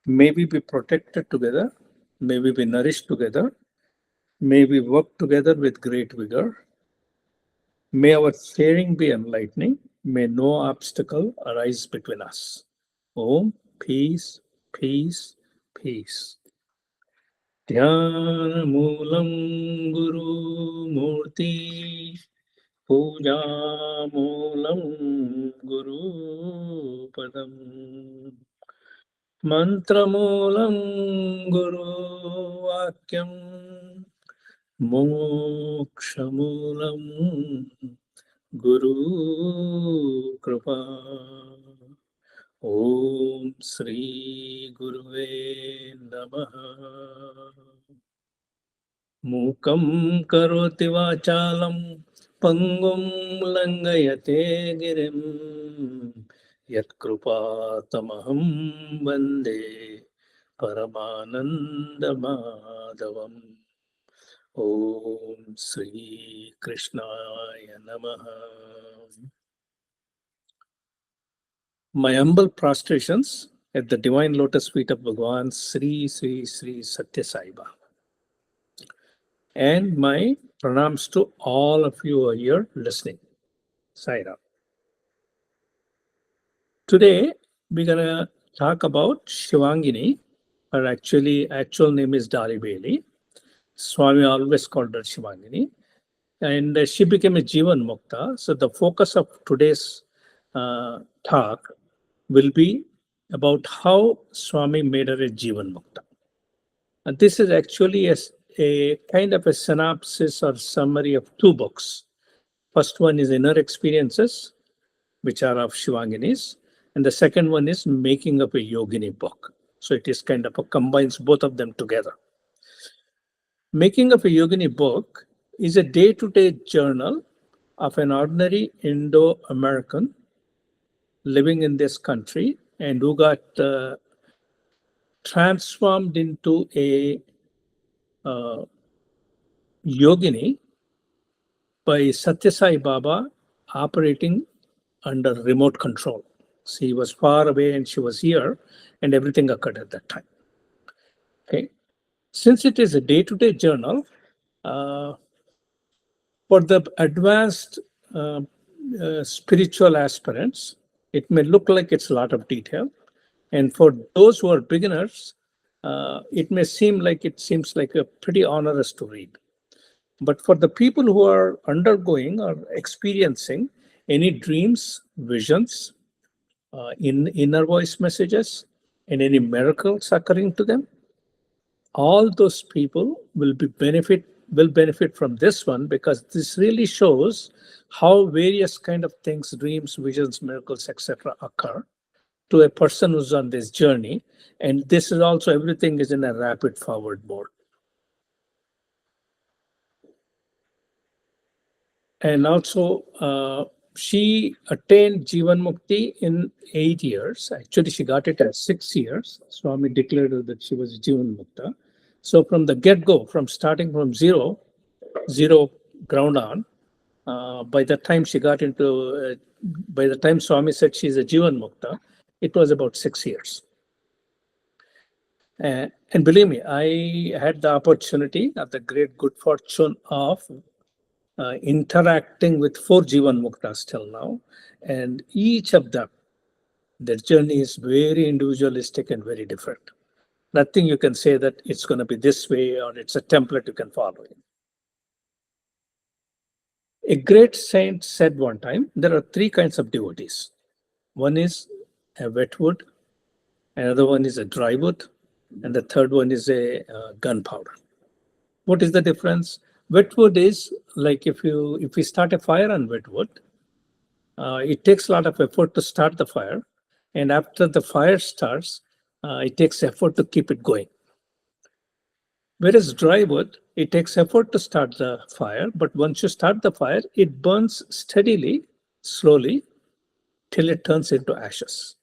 May we be protected together. May we be nourished together. May we work together with great vigor. May our sharing be enlightening. May no obstacle arise between us. Om, peace, peace, peace. ध्यानमूलं Gurumurthy पूजामूलं गुरुपदम् मन्त्रमूलं गुरुवाक्यं मोक्षमूलं Gurukripa ॐ श्री गुरुवे नमः मूकं करोति वाचालं पङ्गुं लङ्घयते गिरिं यत्कृपातमहं वन्दे परमानन्दमाधवम् ॐ श्रीकृष्णाय नमः. My humble prostrations at the divine lotus feet of Bhagavan Sri Sathya Sai Baba. And my pranams to all of you who are here listening. Sai Ram. Today, we're going to talk about Shivangini. Her actual name is Dolly Baile. Swami always called her Shivangini. And she became a Jivan Mukta. So the focus of today's talk will be about how Swami made her a Jivan Mukta. And this is actually a kind of a synopsis or summary of two books. First one is Inner Experiences, which are of Shivangini's, and the second one is Making of a Yogini book. So it is kind of combines both of them together. Making of a Yogini book is a day-to-day journal of an ordinary Indo-American living in this country and who got transformed into a Yogini by Sathya Sai Baba operating under remote control. She was far away and she was here, and everything occurred at that time. Okay. Since it is a day-to-day journal, for the advanced spiritual aspirants, it may look like it's a lot of detail. And for those who are beginners, it may seem like a pretty onerous to read. But for the people who are undergoing or experiencing any dreams, visions, inner voice messages, and any miracles occurring to them, all those people will benefit from this one, because this really shows how various kind of things, dreams, visions, miracles, etc. occur to a person who's on this journey. And this is also, everything is in a rapid forward mode. And also, she attained Jivan Mukti in 8 years. Actually, she got it at 6 years. Swami declared that she was Jivan Mukta. So from the get-go, from starting from zero ground on, by the time she got into, by the time Swami said she's a Jivan Mukta, it was about 6 years. And believe me, I had the opportunity, the great good fortune of interacting with 4 Jivan Muktas till now, and each of them, their journey is very individualistic and very different. Nothing you can say that it's going to be this way or it's a template you can follow. A great saint said one time, there are 3 kinds of devotees. One is a wet wood, another one is a dry wood, and the third one is a gunpowder. What is the difference? Wet wood is like if we start a fire on wet wood, it takes a lot of effort to start the fire, and after the fire starts, it takes effort to keep it going. Whereas dry wood, it takes effort to start the fire, but once you start the fire, it burns steadily, slowly, till it turns into ashes.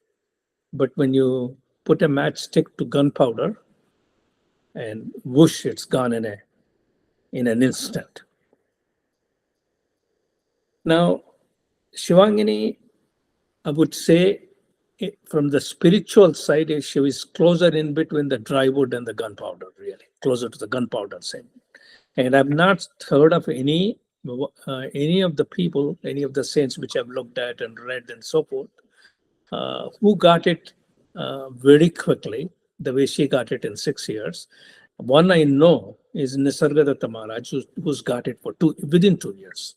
But when you put a matchstick to gunpowder, and whoosh, it's gone in an instant. Now, Shivangini, I would say, from the spiritual side, she was closer in between the dry wood and the gunpowder, really closer to the gunpowder side. And I've not heard of any of the people, any of the saints which I've looked at and read and so forth, who got it very quickly, the way she got it in 6 years. One I know is Nisargadatta Maharaj, who's got it for within 2 years.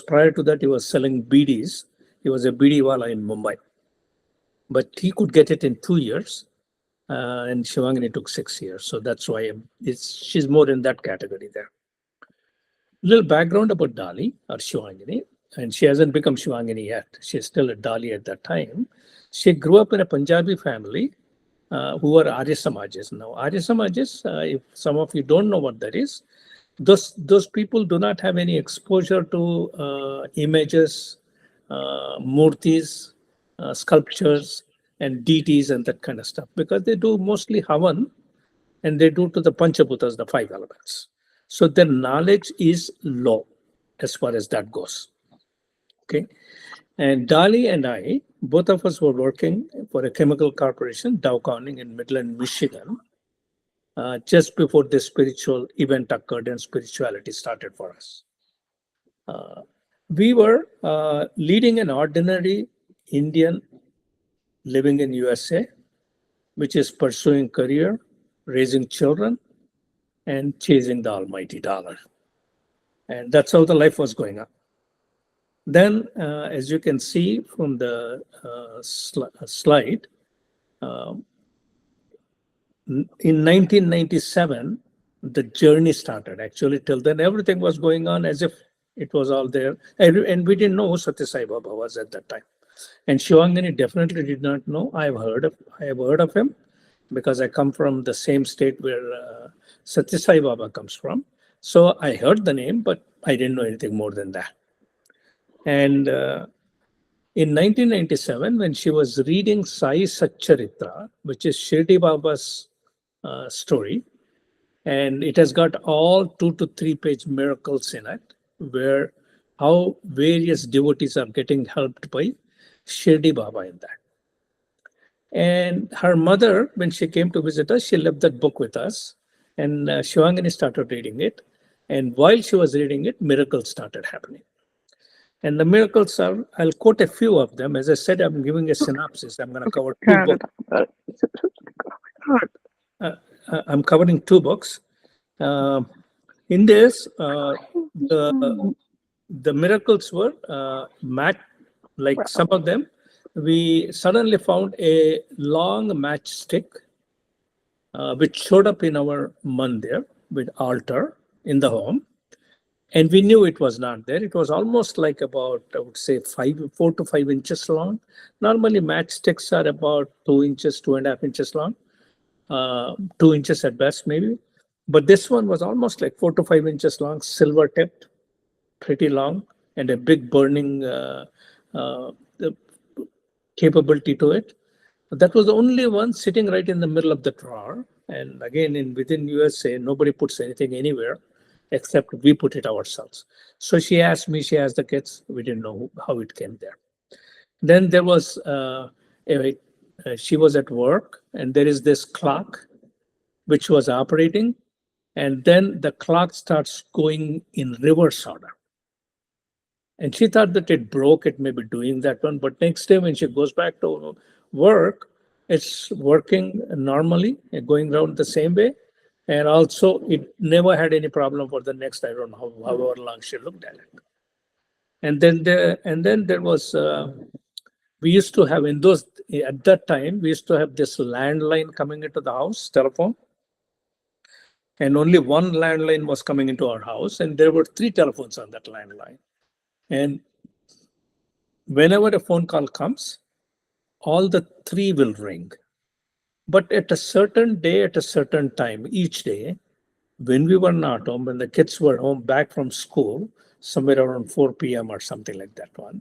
Prior to that, he was selling BDs. He was a BD wala in Mumbai. But he could get it in 2 years, and Shivangini took 6 years. So that's why she's more in that category there. Little background about Dolly or Shivangini, and she hasn't become Shivangini yet. She's still a Dolly at that time. She grew up in a Punjabi family who are Arya Samajas. Now, Arya Samajas, if some of you don't know what that is, those people do not have any exposure to images, murtis, sculptures, and deities and that kind of stuff, because they do mostly Havan and they do to the Panchabhutas, the 5 elements. So their knowledge is low as far as that goes. Okay. And Dolly and I, both of us were working for a chemical corporation, Dow Corning in Midland, Michigan, just before this spiritual event occurred and spirituality started for us. We were leading an ordinary Indian living in USA, which is pursuing career, raising children, and chasing the almighty dollar. And that's how the life was going on. Then, as you can see from the slide, in 1997, the journey started. Actually, till then, everything was going on as if it was all there. And we didn't know who Sathya Sai Baba was at that time. And Shivangini definitely did not know. I have heard of him because I come from the same state where Sathya Sai Baba comes from. So I heard the name, but I didn't know anything more than that. And in 1997, when she was reading Sai Satcharitra, which is Shirdi Baba's story, and it has got all 2 to 3 page miracles in it, where how various devotees are getting helped by Shirdi Baba in that. And her mother, when she came to visit us, she left that book with us, and Shivangini started reading it. And while she was reading it, miracles started happening. And the miracles are, I'll quote a few of them. As I said, I'm giving a synopsis. I'm going to cover 2 books. I'm covering 2 books. In this, the miracles were like some of them. We suddenly found a long matchstick which showed up in our mandir with altar in the home. And we knew it was not there. It was almost like about, I would say, 4 to 5 inches long. Normally, matchsticks are about 2 inches, 2.5 inches long, 2 inches at best, maybe. But this one was almost like 4 to 5 inches long, silver tipped, pretty long, and a big burning capability to it. That was the only one sitting right in the middle of the drawer. And again, within USA, nobody puts anything anywhere except we put it ourselves. So she asked me, she asked the kids, we didn't know how it came there. Then there was, she was at work, and there is this clock which was operating, and then the clock starts going in reverse order. And she thought that it broke, it may be doing that one, but next day when she goes back to work, it's working normally, going around the same way. And also, it never had any problem for the next, I don't know, however long she looked at it. And then there was, we used to have at that time, we used to have this landline coming into the house, telephone. And only one landline was coming into our house, and there were 3 telephones on that landline. And whenever a phone call comes, all the 3 will ring. But at a certain day, at a certain time, each day, when we were not home, when the kids were home back from school, somewhere around 4 p.m. or something like that one,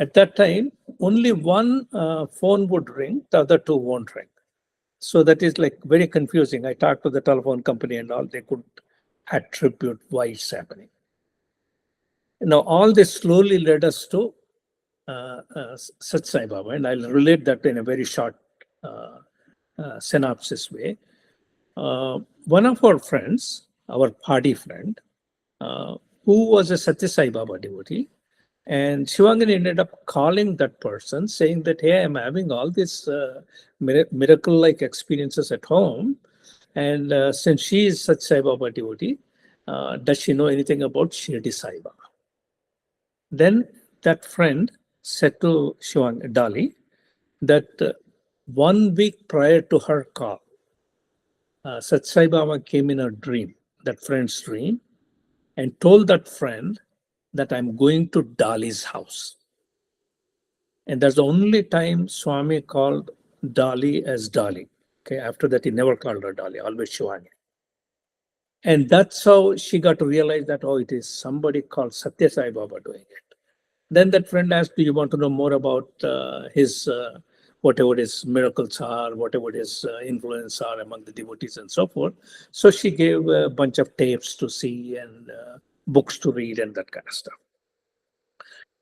at that time, only one phone would ring, the other 2 won't ring. So that is like very confusing. I talked to the telephone company and all, they could attribute why it's happening. Now, all this slowly led us to Sathya Sai Baba, and I'll relate that in a very short uh, synopsis way. One of our friends, our party friend, uh, who was a Sathya Sai Baba devotee, and Shivangini ended up calling that person, saying that, "Hey, I'm having all these miracle-like experiences at home, and since she is such Sai Baba devotee, does she know anything about Shirdi Sai Baba?" Then that friend said to Dolly that 1 week prior to her call, Sat Sai Baba came in her dream, that friend's dream, and told that friend that I'm going to Dolly's house. And that's the only time Swami called Dolly as Dolly. Okay, after that, he never called her Dolly, always Shivangini. And that's how she got to realize that, oh, it is somebody called Sathya Sai Baba doing it. Then that friend asked, "Do you want to know more about his whatever his miracles are, whatever his influence are among the devotees and so forth?" So she gave a bunch of tapes to see and books to read and that kind of stuff.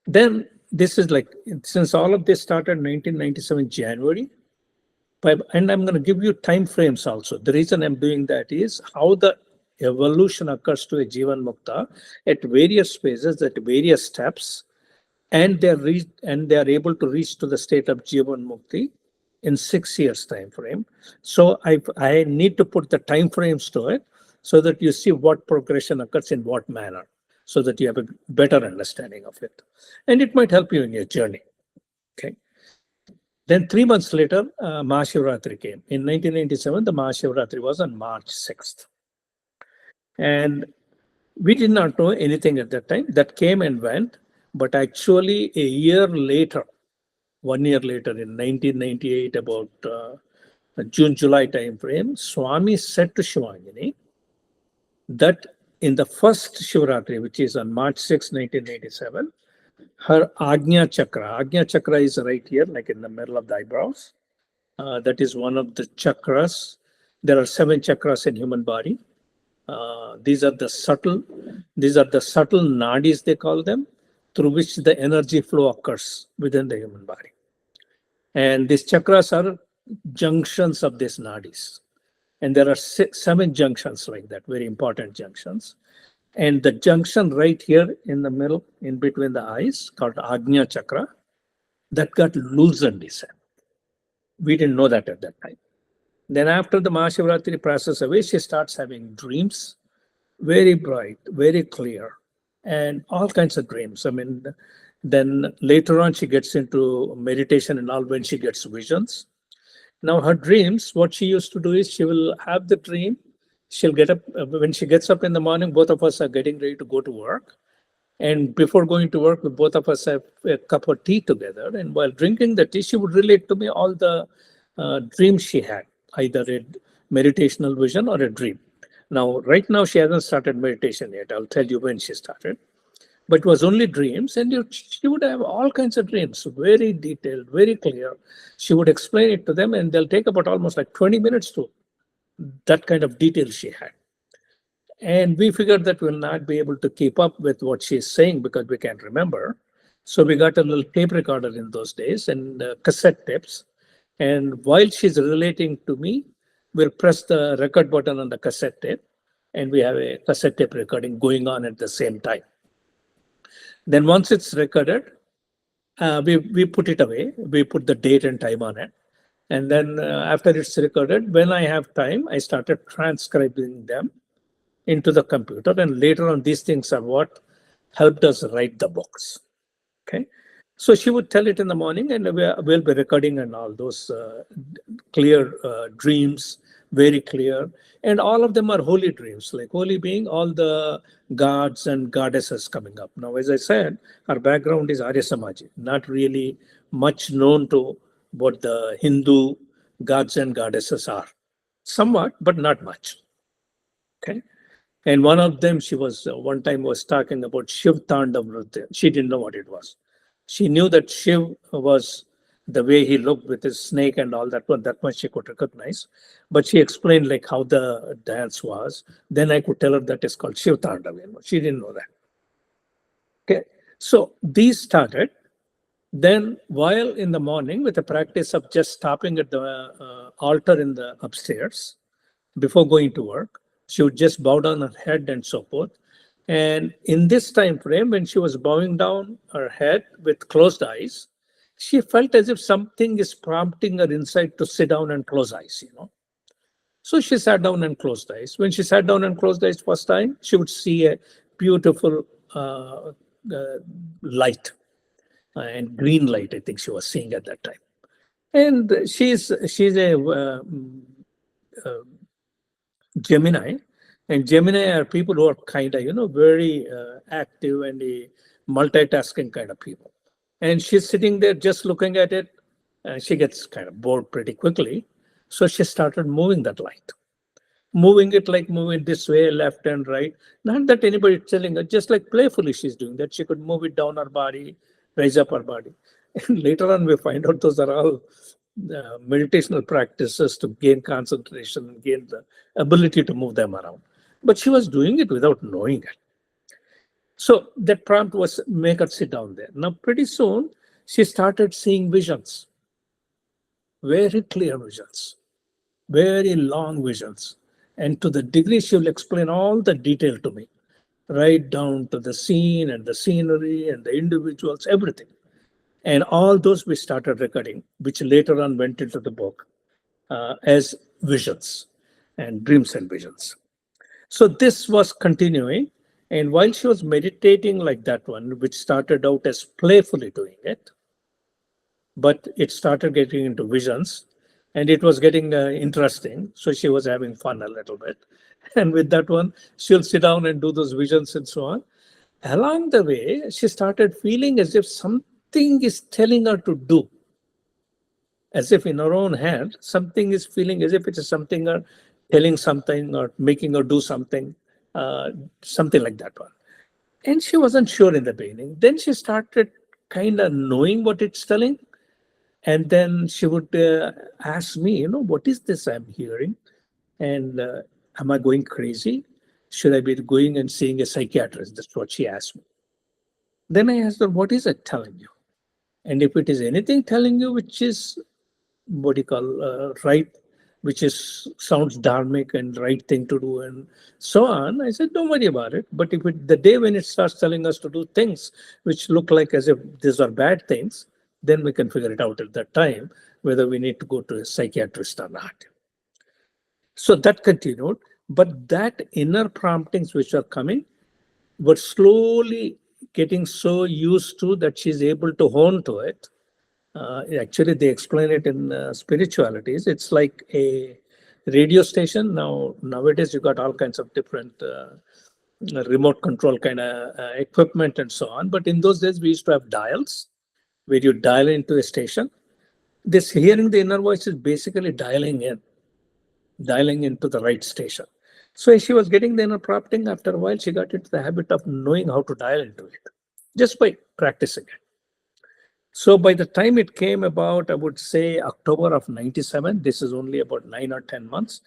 Then this is like, since all of this started 1997 January, and I'm going to give you time frames also. The reason I'm doing that is how the evolution occurs to a Jivan Mukta at various phases, at various steps, and they are able to reach to the state of Jivan Mukti in 6 years time frame. So I need to put the time frames to it so that you see what progression occurs in what manner, so that you have a better understanding of it, and it might help you in your journey. Okay. Then 3 months later, Mahashivratri came. In 1997, the Mahashivratri was on March 6th. And we did not know anything at that time. That came and went. But actually, a year later, 1 year later, in 1998, about June, July time frame, Swami said to Shivangini that in the first Shivratri, which is on March 6, 1987, her Ajna Chakra is right here, like in the middle of the eyebrows. That is one of the chakras. There are 7 chakras in human body. These are the subtle nadis, they call them, through which the energy flow occurs within the human body. And these chakras are junctions of these nadis. And there are 7 junctions like that, very important junctions. And the junction right here in the middle, in between the eyes, called Ajna Chakra, that got loosened, he said. We didn't know that at that time. Then after the Mahashivratri passes away, she starts having dreams, very bright, very clear, and all kinds of dreams. I mean, then later on, she gets into meditation and all when she gets visions. Now, her dreams, what she used to do is she will have the dream. She'll get up, when she gets up in the morning, both of us are getting ready to go to work. And before going to work, both of us have a cup of tea together. And while drinking the tea, she would relate to me all the dreams she had, either a meditational vision or a dream. Now, right now, she hasn't started meditation yet. I'll tell you when she started. But it was only dreams, and she would have all kinds of dreams, very detailed, very clear. She would explain it to them, and they'll take about almost like 20 minutes to that kind of detail she had. And we figured that we'll not be able to keep up with what she's saying because we can't remember. So we got a little tape recorder in those days and cassette tapes. And while she's relating to me, we'll press the record button on the cassette tape, and we have a cassette tape recording going on at the same time. Then once it's recorded, we put it away. We put the date and time on it. And then after it's recorded, when I have time, I started transcribing them into the computer. And later on, these things are what helped us write the books. Okay. So she would tell it in the morning, and we'll be recording and all those clear dreams, very clear. And all of them are holy dreams, like holy being all the gods and goddesses coming up. Now, as I said, our background is Arya Samaji, not really much known to what the Hindu gods and goddesses are. Somewhat, but not much. Okay. And one of them, she was one time was talking about Shiv Tandav Nritya. She didn't know what it was. She knew that Shiv was the way he looked with his snake and all that one, that much she could recognize. But she explained like how the dance was. Then I could tell her that it's called Shiv Tandav. She didn't know that. Okay. So these started. Then, while in the morning, with the practice of just stopping at the altar in the upstairs before going to work, she would just bow down her head and so forth. And in this time frame, when she was bowing down her head with closed eyes, she felt as if something is prompting her inside to sit down and close eyes. So she sat down and closed eyes. When she sat down and closed eyes first time, she would see a beautiful light and green light, I think she was seeing at that time. And she's a Gemini, and Gemini are people who are kind of very active and multitasking kind of people. And she's sitting there just looking at it, and she gets kind of bored pretty quickly. So she started moving that light, moving it like moving this way, left and right. Not that anybody telling her, just like playfully she's doing that. She could move it down her body, raise up her body. And later on, we find out those are all meditational practices to gain concentration and gain the ability to move them around. But she was doing it without knowing it. So that prompt was make her sit down there. Now, pretty soon, she started seeing visions, very clear visions, very long visions. And to the degree she will explain all the detail to me, right down to the scene and the scenery and the individuals, everything. And all those we started recording, which later on went into the book as visions and dreams and visions. So this was continuing. And while she was meditating like that one, which started out as playfully doing it, but it started getting into visions and it was getting interesting. So she was having fun a little bit. And with that one, she'll sit down and do those visions and so on. Along the way, she started feeling as if something is telling her to do, as if in her own hand, something is feeling as if it is something or telling something or making her do something, something like that one. And she wasn't sure in the beginning. Then she started kind of knowing what it's telling. And then she would ask me, what is this I'm hearing? And am I going crazy? Should I be going and seeing a psychiatrist? That's what she asked me. Then I asked her, what is it telling you? And if it is anything telling you which is what you call right, which is sounds dharmic and right thing to do and so on, I said, don't worry about it. But if the day when it starts telling us to do things which look like as if these are bad things, then we can figure it out at that time whether we need to go to a psychiatrist or not. So that continued, but that inner promptings which are coming were slowly getting so used to that she's able to hone to it. Actually, they explain it in spiritualities. It's like a radio station. Nowadays, you got all kinds of different remote control kind of equipment and so on. But in those days, we used to have dials where you dial into a station. This hearing the inner voice is basically dialing into the right station. So as she was getting the inner prompting, after a while, she got into the habit of knowing how to dial into it just by practicing it. So by the time it came about, I would say October of 97, this is only about 9 or 10 months.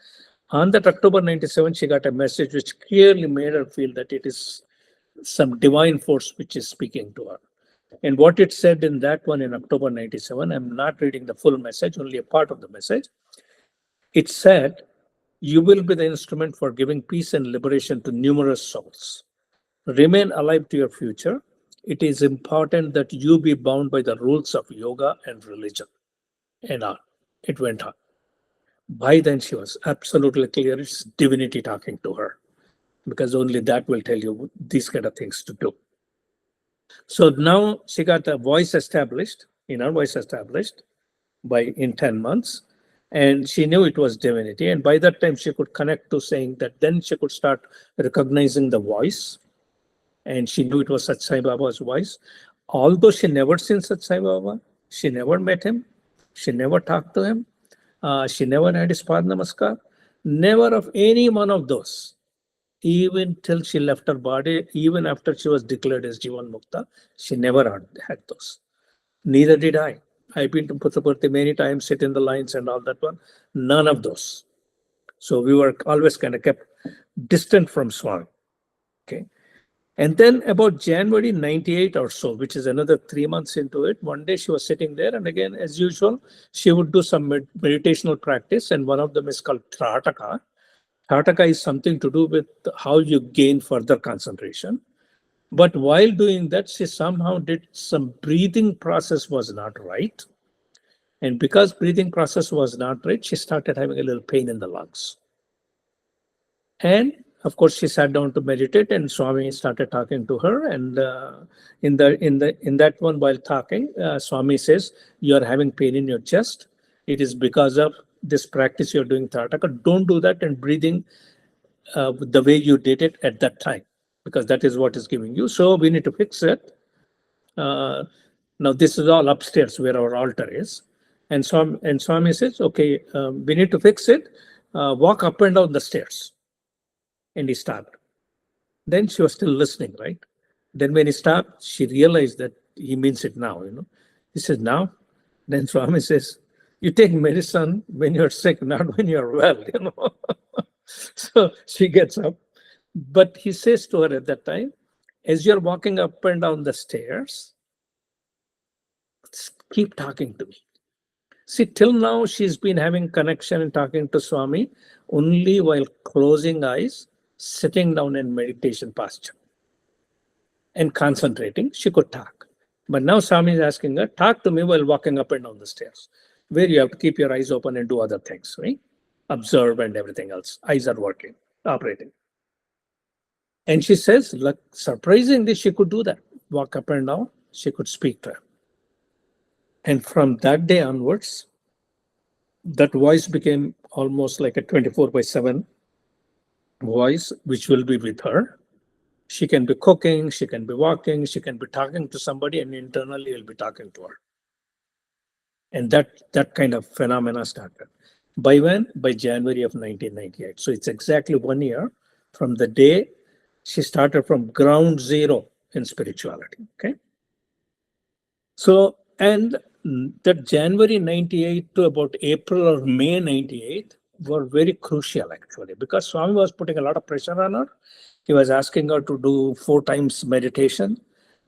On that October 97, she got a message which clearly made her feel that it is some divine force which is speaking to her. And what it said in that one in October 97, I'm not reading the full message, only a part of the message. It said, you will be the instrument for giving peace and liberation to numerous souls. Remain alive to your future. It is important that you be bound by the rules of yoga and religion. And on. It went on. By then, she was absolutely clear it's divinity talking to her, because only that will tell you these kind of things to do. So now she got a voice established, inner voice established in 10 months. And she knew it was divinity. And by that time, she could connect to saying that then she could start recognizing the voice. And she knew it was Sathya Sai Baba's voice. Although she never seen Sathya Sai Baba, she never met him, she never talked to him, she never had his Pad Namaskar, never of any one of those. Even till she left her body, even after she was declared as Jivan Mukta, she never had those. Neither did I. I've been to Puttaparthi many times, sit in the lines and all that one. None of those. So we were always kind of kept distant from Swami. Okay. And then about January 98 or so, which is another 3 months into it, one day she was sitting there, and again, as usual, she would do some meditational practice, and one of them is called Trataka. Trataka is something to do with how you gain further concentration. But while doing that, she somehow did some breathing process was not right. And because breathing process was not right, she started having a little pain in the lungs. And of course, she sat down to meditate, and Swami started talking to her. And in that one, while talking, Swami says, "You are having pain in your chest. It is because of this practice you're doing, Trataka. Don't do that and breathing the way you did it at that time, because that is what is giving you. So we need to fix it." Uh, Now this is all upstairs where our altar is, and Swami says, "Okay, we need to fix it. Walk up and down the stairs." And he stopped. Then she was still listening, right? Then when he stopped, she realized that he means it now. He says, "Now?" Then Swami says, "You take medicine when you're sick, not when you're well." So she gets up, but he says to her at that time, "As you're walking up and down the stairs, keep talking to me." See, till now she's been having connection and talking to Swami only while closing eyes, sitting down in meditation posture and concentrating. She could talk. But now Swami is asking her, talk to me while walking up and down the stairs, where you have to keep your eyes open and do other things, right? Observe and everything else. Eyes are working, operating. And she says, look, surprisingly, she could do that. Walk up and down, she could speak to him. And from that day onwards, that voice became almost like a 24/7 voice, which will be with her. She can be cooking, she can be walking, she can be talking to somebody, and internally will be talking to her. And that kind of phenomena started. By when? By January of 1998. So it's exactly 1 year from the day she started from ground zero in spirituality. Okay. So, and that January 98 to about April or May 98 were very crucial actually, because Swami was putting a lot of pressure on her. He was asking her to do 4 times meditation,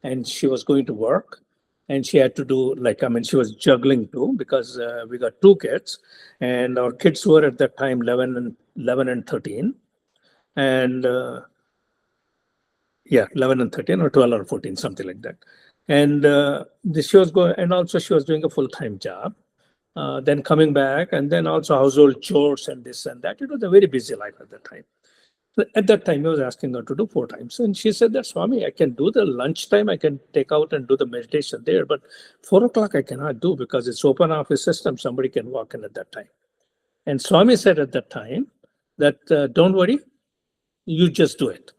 and she was going to work, and she had to do she was juggling too, because we got 2 kids, and our kids were at that time 11 and 13. And 11 and 13, or 12 or 14, something like that. And she was going, and also she was doing a full-time job, then coming back, and then also household chores and this and that. It was a very busy life at that time. At that time, I was asking her to do 4 times. And she said that, Swami, I can do the lunchtime, I can take out and do the meditation there, but 4 o'clock I cannot do because it's open office system. Somebody can walk in at that time. And Swami said at that time that, don't worry, you just do it.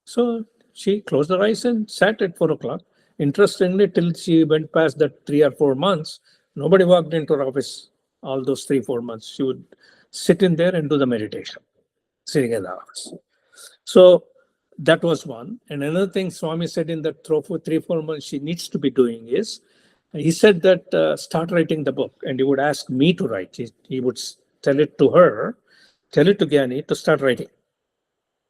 So she closed her eyes and sat at 4 o'clock. Interestingly, till she went past that 3 or 4 months, nobody walked into her office all those 3, 4 months. She would sit in there and do the meditation, sitting in the office. So that was one. And another thing Swami said in that 3, 4 months she needs to be doing is, he said that start writing the book. And he would ask me to write. He would tell it to her, tell it to Gyani to start writing.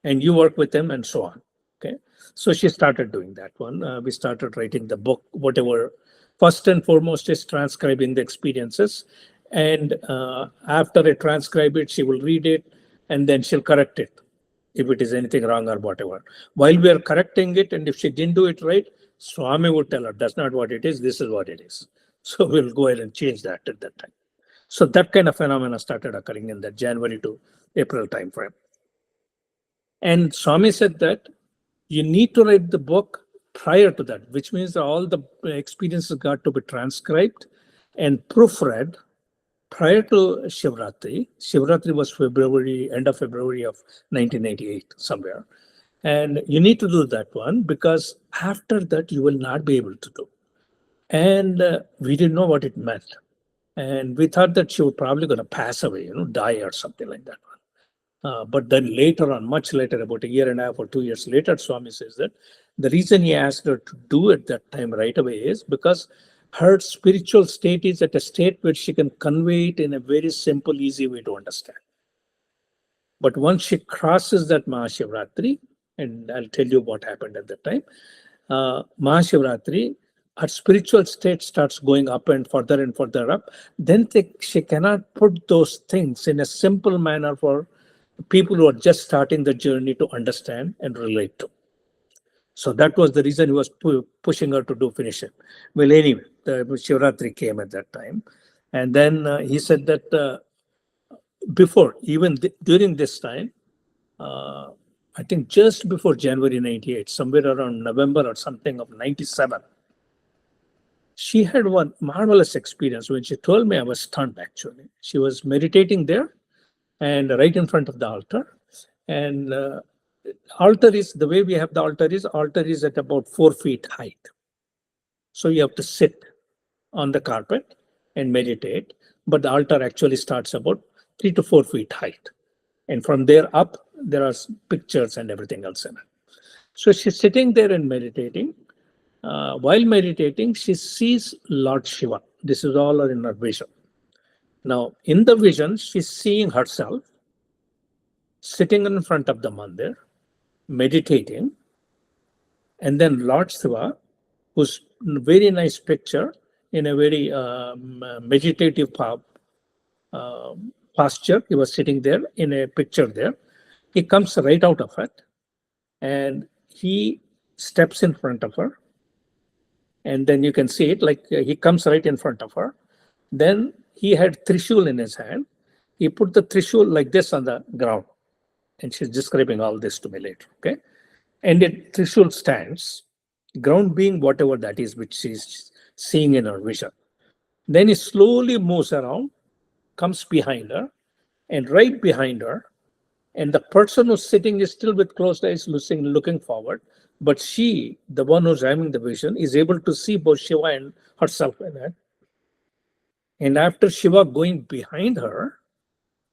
And you work with them and so on. Okay. So she started doing that one. We started writing the book, whatever. First and foremost is transcribing the experiences. And after I transcribe it, she will read it and then she'll correct it if it is anything wrong or whatever. While we are correcting it, and if she didn't do it right, Swami would tell her, that's not what it is, this is what it is. So we'll go ahead and change that at that time. So that kind of phenomena started occurring in that January to April timeframe. And Swami said that you need to write the book prior to that, which means that all the experiences got to be transcribed and proofread prior to Shivratri. Shivratri was end of February of 1988, somewhere. And you need to do that one, because after that, you will not be able to do. And we didn't know what it meant. And we thought that she was probably going to pass away, die or something like that. But then later on, much later, about 1.5 years or 2 years later, Swami says that the reason he asked her to do it that time right away is because her spiritual state is at a state where she can convey it in a very simple, easy way to understand. But once she crosses that Mahashivratri, and I'll tell you what happened at that time. Mahashivratri, her spiritual state starts going up and further up. Then she cannot put those things in a simple manner for people who are just starting the journey to understand and relate to. So that was the reason he was pushing her to finish it. Well, anyway, the Shivratri came at that time. And then he said that before, even during this time, uh, I think just before January 98, somewhere around November or something of 97, she had one marvelous experience. When she told me, I was stunned actually. She was meditating there and right in front of the altar. And altar is, the way we have the altar is at about 4 feet height. So you have to sit on the carpet and meditate. But the altar actually starts about 3 to 4 feet height. And from there up, there are pictures and everything else in it. So she's sitting there and meditating. While meditating, she sees Lord Shiva. This is all in her vision. Now, in the vision, she's seeing herself sitting in front of the mandir, meditating, and then Lord Shiva, who's very nice picture in a very meditative posture. He was sitting there in a picture there. He comes right out of it and he steps in front of her. And then you can see it like he comes right in front of her. Then he had Trishul in his hand. He put the Trishul like this on the ground. And she's describing all this to me later. Okay. And the Trishul stands, ground being whatever that is which she's seeing in her vision. Then he slowly moves around, comes behind her, and right behind her, and the person who's sitting is still with closed eyes, looking forward. But she, the one who's having the vision, is able to see both Shiva and herself in it. And after Shiva going behind her,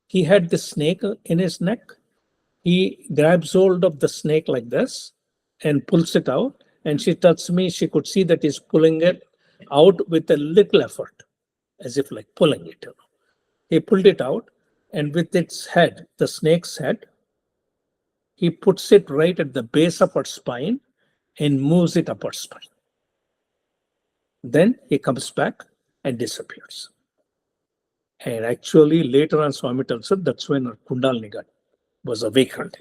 he had the snake in his neck. He grabs hold of the snake like this and pulls it out. And she tells me she could see that he's pulling it out with a little effort, as if like pulling it. He pulled it out, and with its head, the snake's head, he puts it right at the base of her spine and moves it up her spine. Then he comes back and disappears. And actually, later on, Swami tells us that's when her Kundalini was awakened.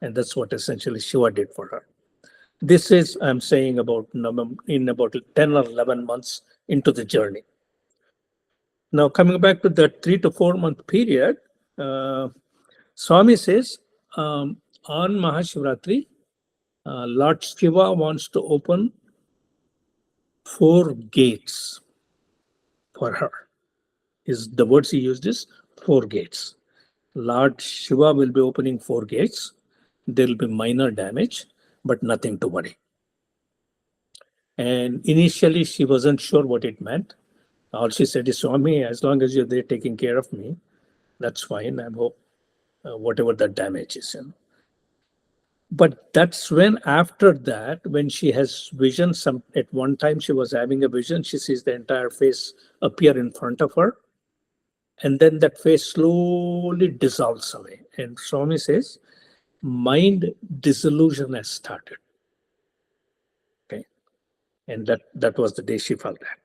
And that's what essentially Shiva did for her. This is, I'm saying, about in about 10 or 11 months into the journey. Now, coming back to the 3 to 4 month period, Swami says, on Mahashivratri, Lord Shiva wants to open 4 gates for her. The words he used is 4 gates. Lord Shiva will be opening 4 gates. There will be minor damage, but nothing to worry. And initially, she wasn't sure what it meant. All she said is, Swami, as long as you're there taking care of me, that's fine. I hope whatever the damage is. But that's when, after that, when she has vision, at one time she was having a vision, she sees the entire face appear in front of her. And then that face slowly dissolves away. And Swami says, mind disillusion has started. Okay. And that was the day she felt that.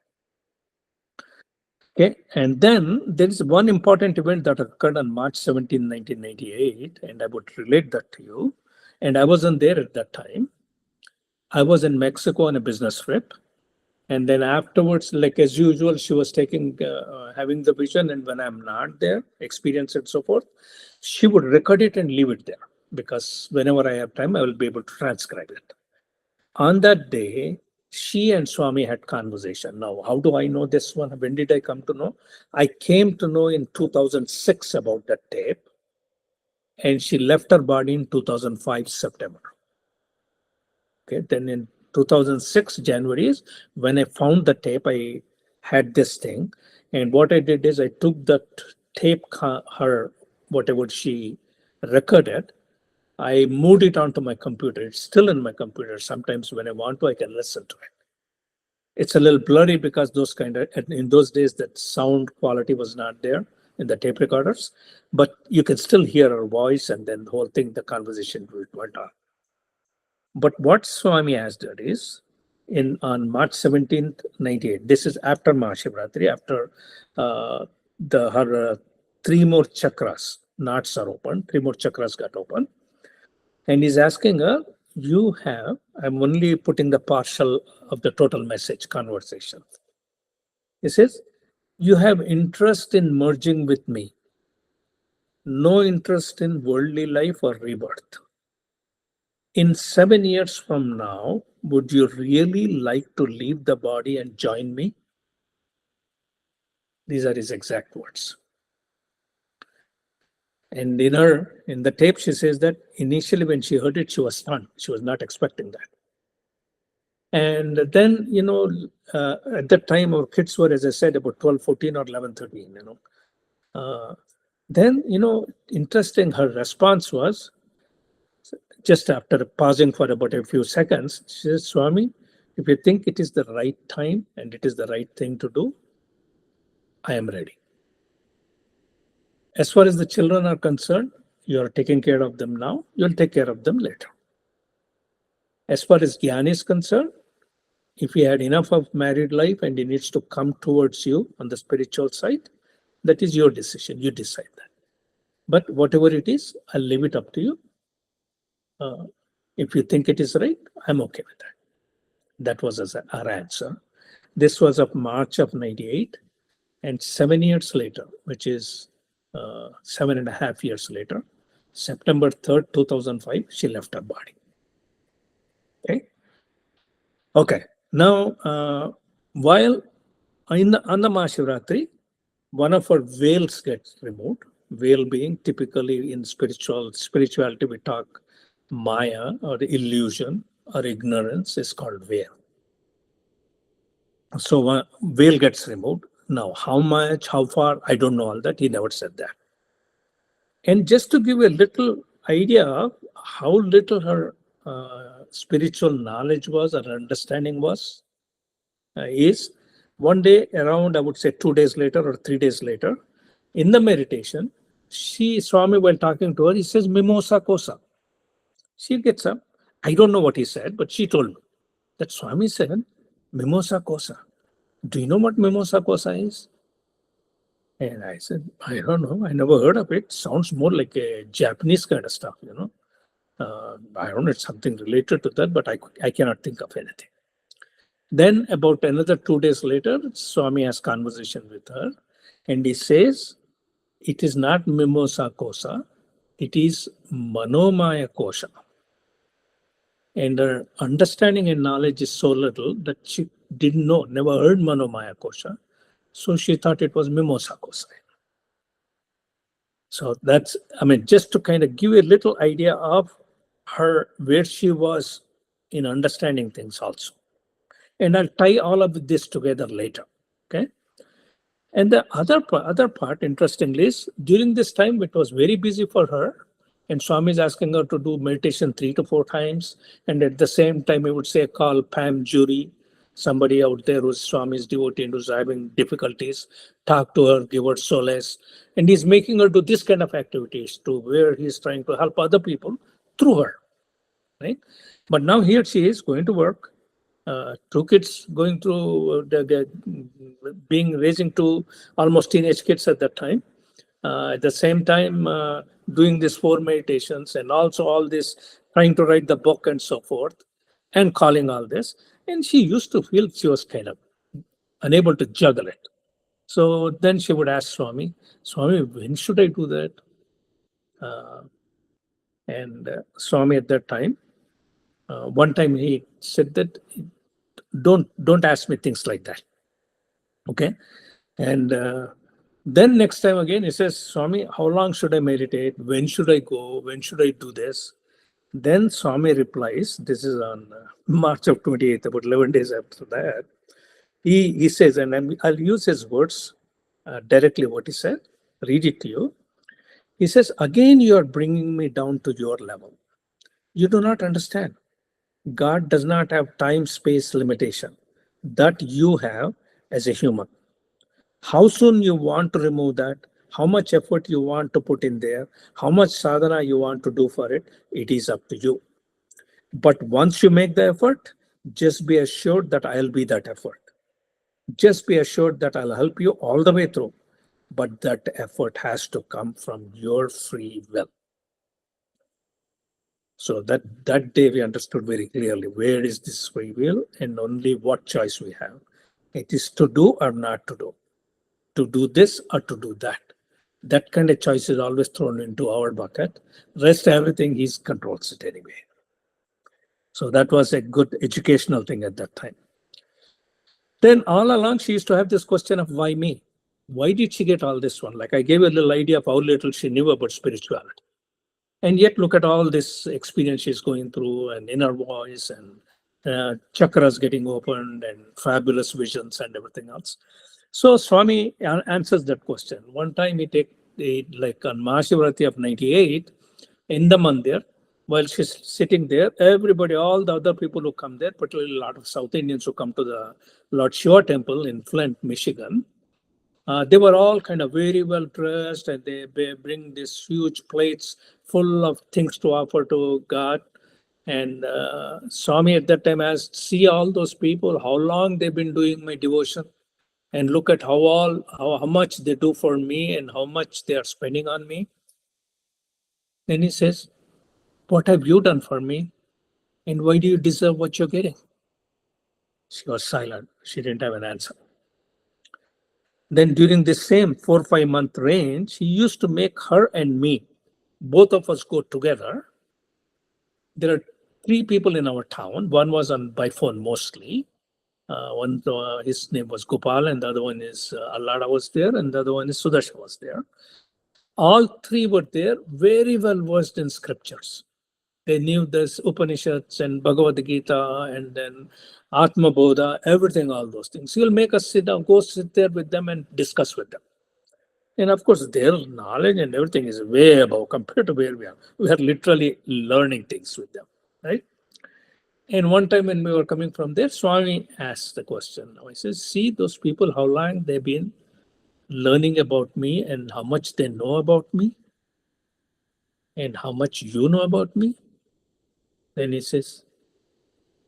Okay, and then there is one important event that occurred on March 17, 1998, and I would relate that to you. And I wasn't there at that time. I was in Mexico on a business trip. And then afterwards, like as usual, she was having the vision. And when I'm not there, experience and so forth, she would record it and leave it there. Because whenever I have time, I will be able to transcribe it. On that day, she and Swami had conversation. Now, how do I know this one? When did I come to know? I came to know in 2006 about that tape. And she left her body in 2005 September. Okay, then in 2006 January is when I found the tape. I had this thing. And what I did is I took that tape, her, whatever she recorded, I moved it onto my computer. It's still in my computer. Sometimes when I want to, I can listen to it. It's a little blurry because in those days, that sound quality was not there in the tape recorders, but you can still hear her voice, and then the whole thing, the conversation went on. But what Swami has done is, on March 17th, 1998, this is after Mahashivratri, after her three more chakras, knots are open, three more chakras got open. And he's asking her, I'm only putting the partial of the total message conversation. He says, you have interest in merging with me, no interest in worldly life or rebirth. In 7 years from now, would you really like to leave the body and join me? These are his exact words. And in the tape, she says that initially when she heard it, she was stunned. She was not expecting that. And then, at that time, our kids were, as I said, about 12, 14 or 11, 13, Then, interesting, her response was, just after pausing for about a few seconds, she says, Swami, if you think it is the right time and it is the right thing to do, I am ready. As far as the children are concerned, you are taking care of them now, you'll take care of them later. As far as Gyan is concerned, if he had enough of married life and he needs to come towards you on the spiritual side, that is your decision. You decide that. But whatever it is, I'll leave it up to you. If you think it is right, I'm okay with that. That was our answer. This was of March of 98. And 7 years later, which is 7.5 years later, September 3rd, 2005, she left her body. Okay. Now, while on the Mahashivratri, one of her veils gets removed. Veil being typically in spirituality, we talk Maya or illusion or ignorance is called veil. So veil gets removed. Now, how much, how far, I don't know all that. He never said that. And just to give a little idea of how little her spiritual knowledge was or understanding was, is one day around, I would say 2 days later or 3 days later, in the meditation, Swami, while talking to her, he says, Mimosa Kosa. She gets up. I don't know what he said, but she told me that Swami said, Mimosa Kosa. Do you know what Mimosa Kosa is? And I said, I don't know. I never heard of it. Sounds more like a Japanese kind of stuff, I don't know, it's something related to that, but I cannot think of anything. Then about another 2 days later, Swami has conversation with her and he says, it is not Mimosa Kosa, it is Manomaya Kosha. And her understanding and knowledge is so little that she didn't know, never heard Manomaya Kosha. So she thought it was Mimosa Kosa. So that's, just to kind of give you a little idea of her, where she was in understanding things also. And I'll tie all of this together later. Okay. And the other part, interestingly, is during this time, it was very busy for her. And Swami is asking her to do meditation 3 to 4 times. And at the same time, he would say, call Pam Jury, somebody out there who's Swami's devotee and who's having difficulties, talk to her, give her solace. And he's making her do this kind of activities to where he's trying to help other people through her. Right? But now here she is going to work. 2 kids going through raising 2 almost teenage kids at that time. At the same time, doing these 4 meditations and also all this, trying to write the book and so forth, and calling all this. And she used to feel she was kind of unable to juggle it. So then she would ask Swami, when should I do that? And Swami at that time, one time he said that, don't ask me things like that. Okay. And then next time again, he says, Swami, how long should I meditate? When should I go? When should I do this? Then Swami replies, this is on March of 28th, about 11 days after that. He says, and I'll use his words directly what he said, read it to you. He says, again, you are bringing me down to your level. You do not understand. God does not have time-space limitation that you have as a human. How soon you want to remove that, how much effort you want to put in there, how much sadhana you want to do for it, it is up to you. But once you make the effort, just be assured that I'll be that effort. Just be assured that I'll help you all the way through. But that effort has to come from your free will. So that day we understood very clearly where is this free will and only what choice we have. It is to do or not to do this or to do that. That kind of choice is always thrown into our bucket. Rest everything he controls it anyway. So that was a good educational thing at that time. Then all along she used to have this question of why me? Why did she get all this one? Like I gave a little idea of how little she knew about spirituality. And yet look at all this experience she's going through and inner voice and chakras getting opened and fabulous visions and everything else. So Swami answers that question. One time he take like on Mahashivratri of 98 in the mandir, while she's sitting there, everybody, all the other people who come there, particularly a lot of South Indians who come to the Lord Shiva temple in Flint, Michigan, they were all kind of very well dressed and they bring these huge plates full of things to offer to God. And Swami at that time asked, see all those people, how long they've been doing my devotion and look at how much they do for me and how much they are spending on me. Then he says, what have you done for me? And why do you deserve what you're getting? She was silent. She didn't have an answer. Then during this same 4-5 month range, he used to make her and me, both of us go together. There are 3 people in our town. One was on by phone mostly. His name was Gopal, and the other one is Allada was there, and the other one is Sudarsha was there. All 3 were there, very well versed in scriptures. They knew this Upanishads and Bhagavad Gita and then Atma Bodha, everything, all those things. He'll make us sit down, go sit there with them and discuss with them. And of course, their knowledge and everything is way above compared to where we are. We are literally learning things with them, right? And one time when we were coming from there, Swami asked the question. He says, see those people, how long they've been learning about me and how much they know about me and how much you know about me. Then he says,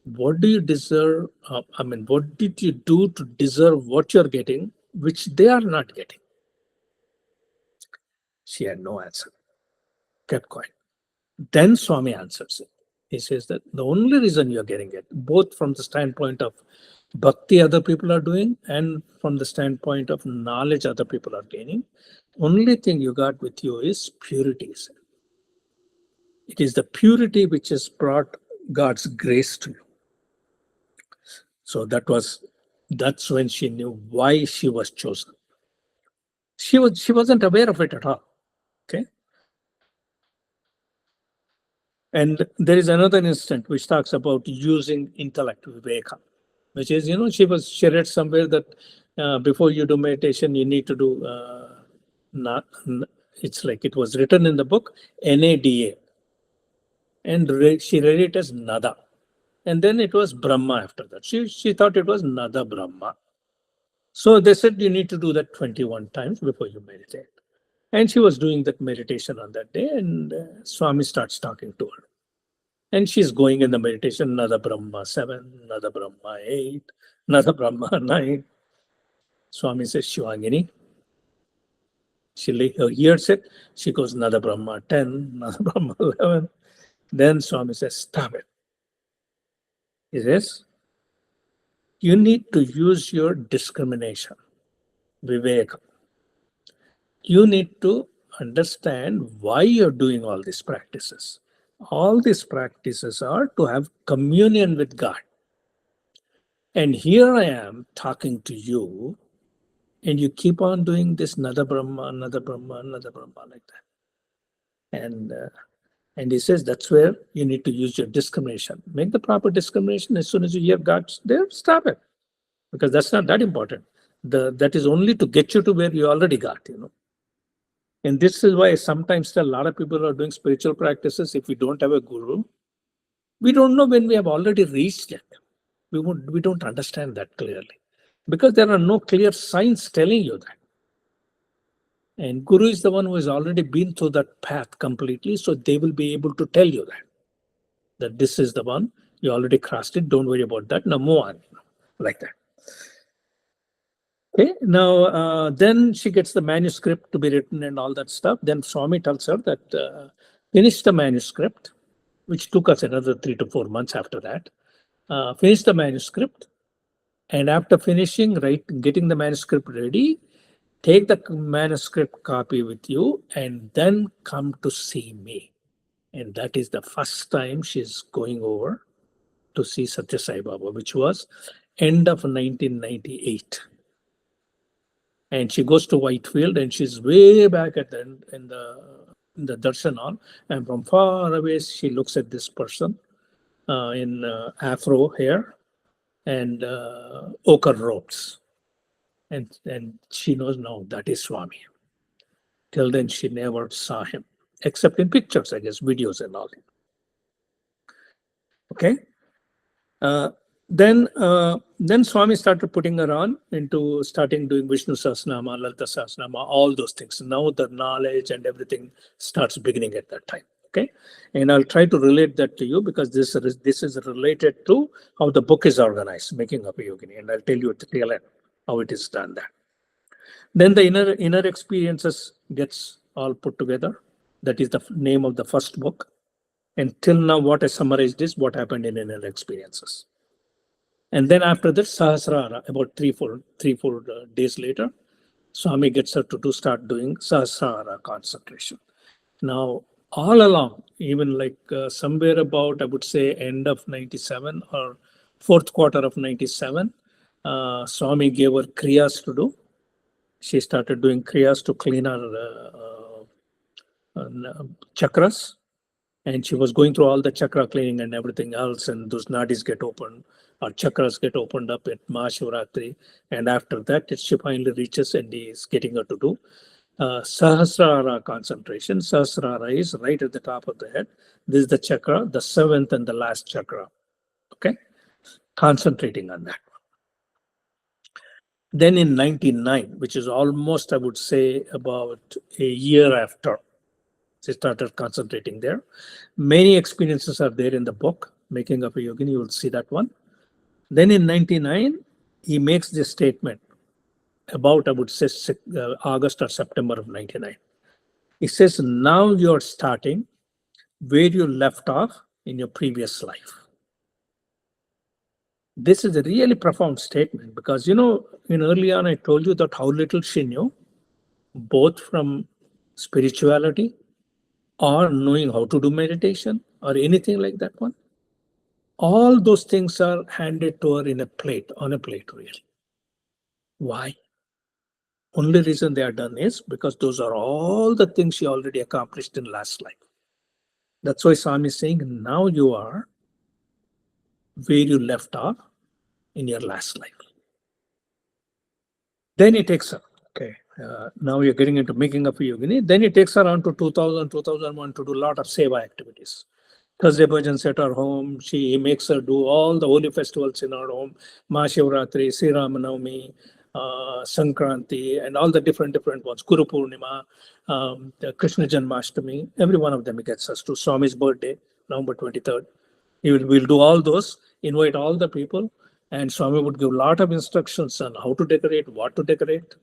what do you deserve? What did you do to deserve what you're getting, which they are not getting? She had no answer, kept quiet. Then Swami answers it. He says that the only reason you're getting it, both from the standpoint of bhakti other people are doing and from the standpoint of knowledge other people are gaining, only thing you got with you is purity. It is the purity which has brought God's grace to you. So that's when she knew why she was chosen. She wasn't aware of it at all. Okay. And there is another instant which talks about using intellect, viveka, which is, she read somewhere that before you do meditation, you need to do, it's like it was written in the book, NADA. And she read it as Nada. And then it was Brahma after that. She thought it was Nada Brahma. So they said you need to do that 21 times before you meditate. And she was doing that meditation on that day, and Swami starts talking to her. And she's going in the meditation, Nada Brahma 7, Nada Brahma 8, Nada Brahma 9. Swami says, Shivangini. She hears it. She goes, Nada Brahma 10, Nada Brahma 11. Then Swami says, stop it. He says, you need to use your discrimination, viveka. You need to understand why you're doing all these practices. All these practices are to have communion with God. And here I am talking to you, and you keep on doing this Nada Brahma, Nada Brahma, Nada Brahma like that. And he says that's where you need to use your discrimination. Make the proper discrimination. As soon as you hear God's there, stop it. Because that's not that important. That is only to get you to where you already got, And this is why sometimes a lot of people are doing spiritual practices. If we don't have a guru, we don't know when we have already reached it. We don't understand that clearly. Because there are no clear signs telling you that. And Guru is the one who has already been through that path completely, so they will be able to tell you that. that this is the one. You already crossed it. Don't worry about that. Now move on. Like that. Okay. Now, then she gets the manuscript to be written and all that stuff. Then Swami tells her that finish the manuscript, which took us another 3 to 4 months after that. Finish the manuscript, and after finishing, getting the manuscript ready, take the manuscript copy with you, and then come to see me. And that is the first time she's going over to see Sathya Sai Baba, which was end of 1998. And she goes to Whitefield, and she's way back at the end in the darshan hall, and from far away she looks at this person in afro hair and ochre robes, and she knows, no, that is Swami. Till then she never saw him, except in pictures, I guess, videos and all. Okay. Then Swami started putting her on into starting doing Vishnu Sahasranama, Lalita Sahasranama, all those things. Now the knowledge and everything starts beginning at that time. Okay, and I'll try to relate that to you, because this is related to how the book is organized, Making Up a Yogini, and I'll tell you at the tail end how it is done there. Then the inner experiences gets all put together. That is the name of the first book. And till now, what I summarized is what happened in inner experiences. And then after that, Sahasrara, about three, four days later, Swami gets her to start doing Sahasrara concentration. Now, all along, even like somewhere about, I would say, end of 97 or fourth quarter of 97, Swami gave her kriyas to do. She started doing kriyas to clean her chakras. And she was going through all the chakra cleaning and everything else, and those nadis get opened, or chakras get opened up at Mahashivratri. And after that, she finally reaches and he is getting her to do Sahasrara concentration. Sahasrara is right at the top of the head. This is the chakra, the seventh and the last chakra. Okay, concentrating on that. Then in 99, which is almost, I would say, about a year after, she started concentrating there. Many experiences are there in the book, Making Up a Yogini. You will see that one. Then in 99, he makes this statement about, I would say, August or September of 99. He says, now you're starting where you left off in your previous life. This is a really profound statement, because, in early on, I told you that how little she knew, both from spirituality or knowing how to do meditation or anything like that one. All those things are handed to her on a plate, really. Why? Only reason they are done is because those are all the things she already accomplished in last life. That's why Swami is saying, now you are where you left off in your last life. Then it takes her, okay, now you're getting into Making Up a Yogini. Then it takes her on to 2000, 2001 to do a lot of seva activities. Thursday bhajans at her home. He makes her do all the holy festivals in her home. Mahashivratri, Sri Ramanavami, Sankranti, and all the different ones. Guru Purnima, the Krishna Janmashtami. Every one of them gets us to Swami's birthday, November 23rd. We'll do all those, invite all the people, and Swami would give a lot of instructions on how to decorate, what to decorate.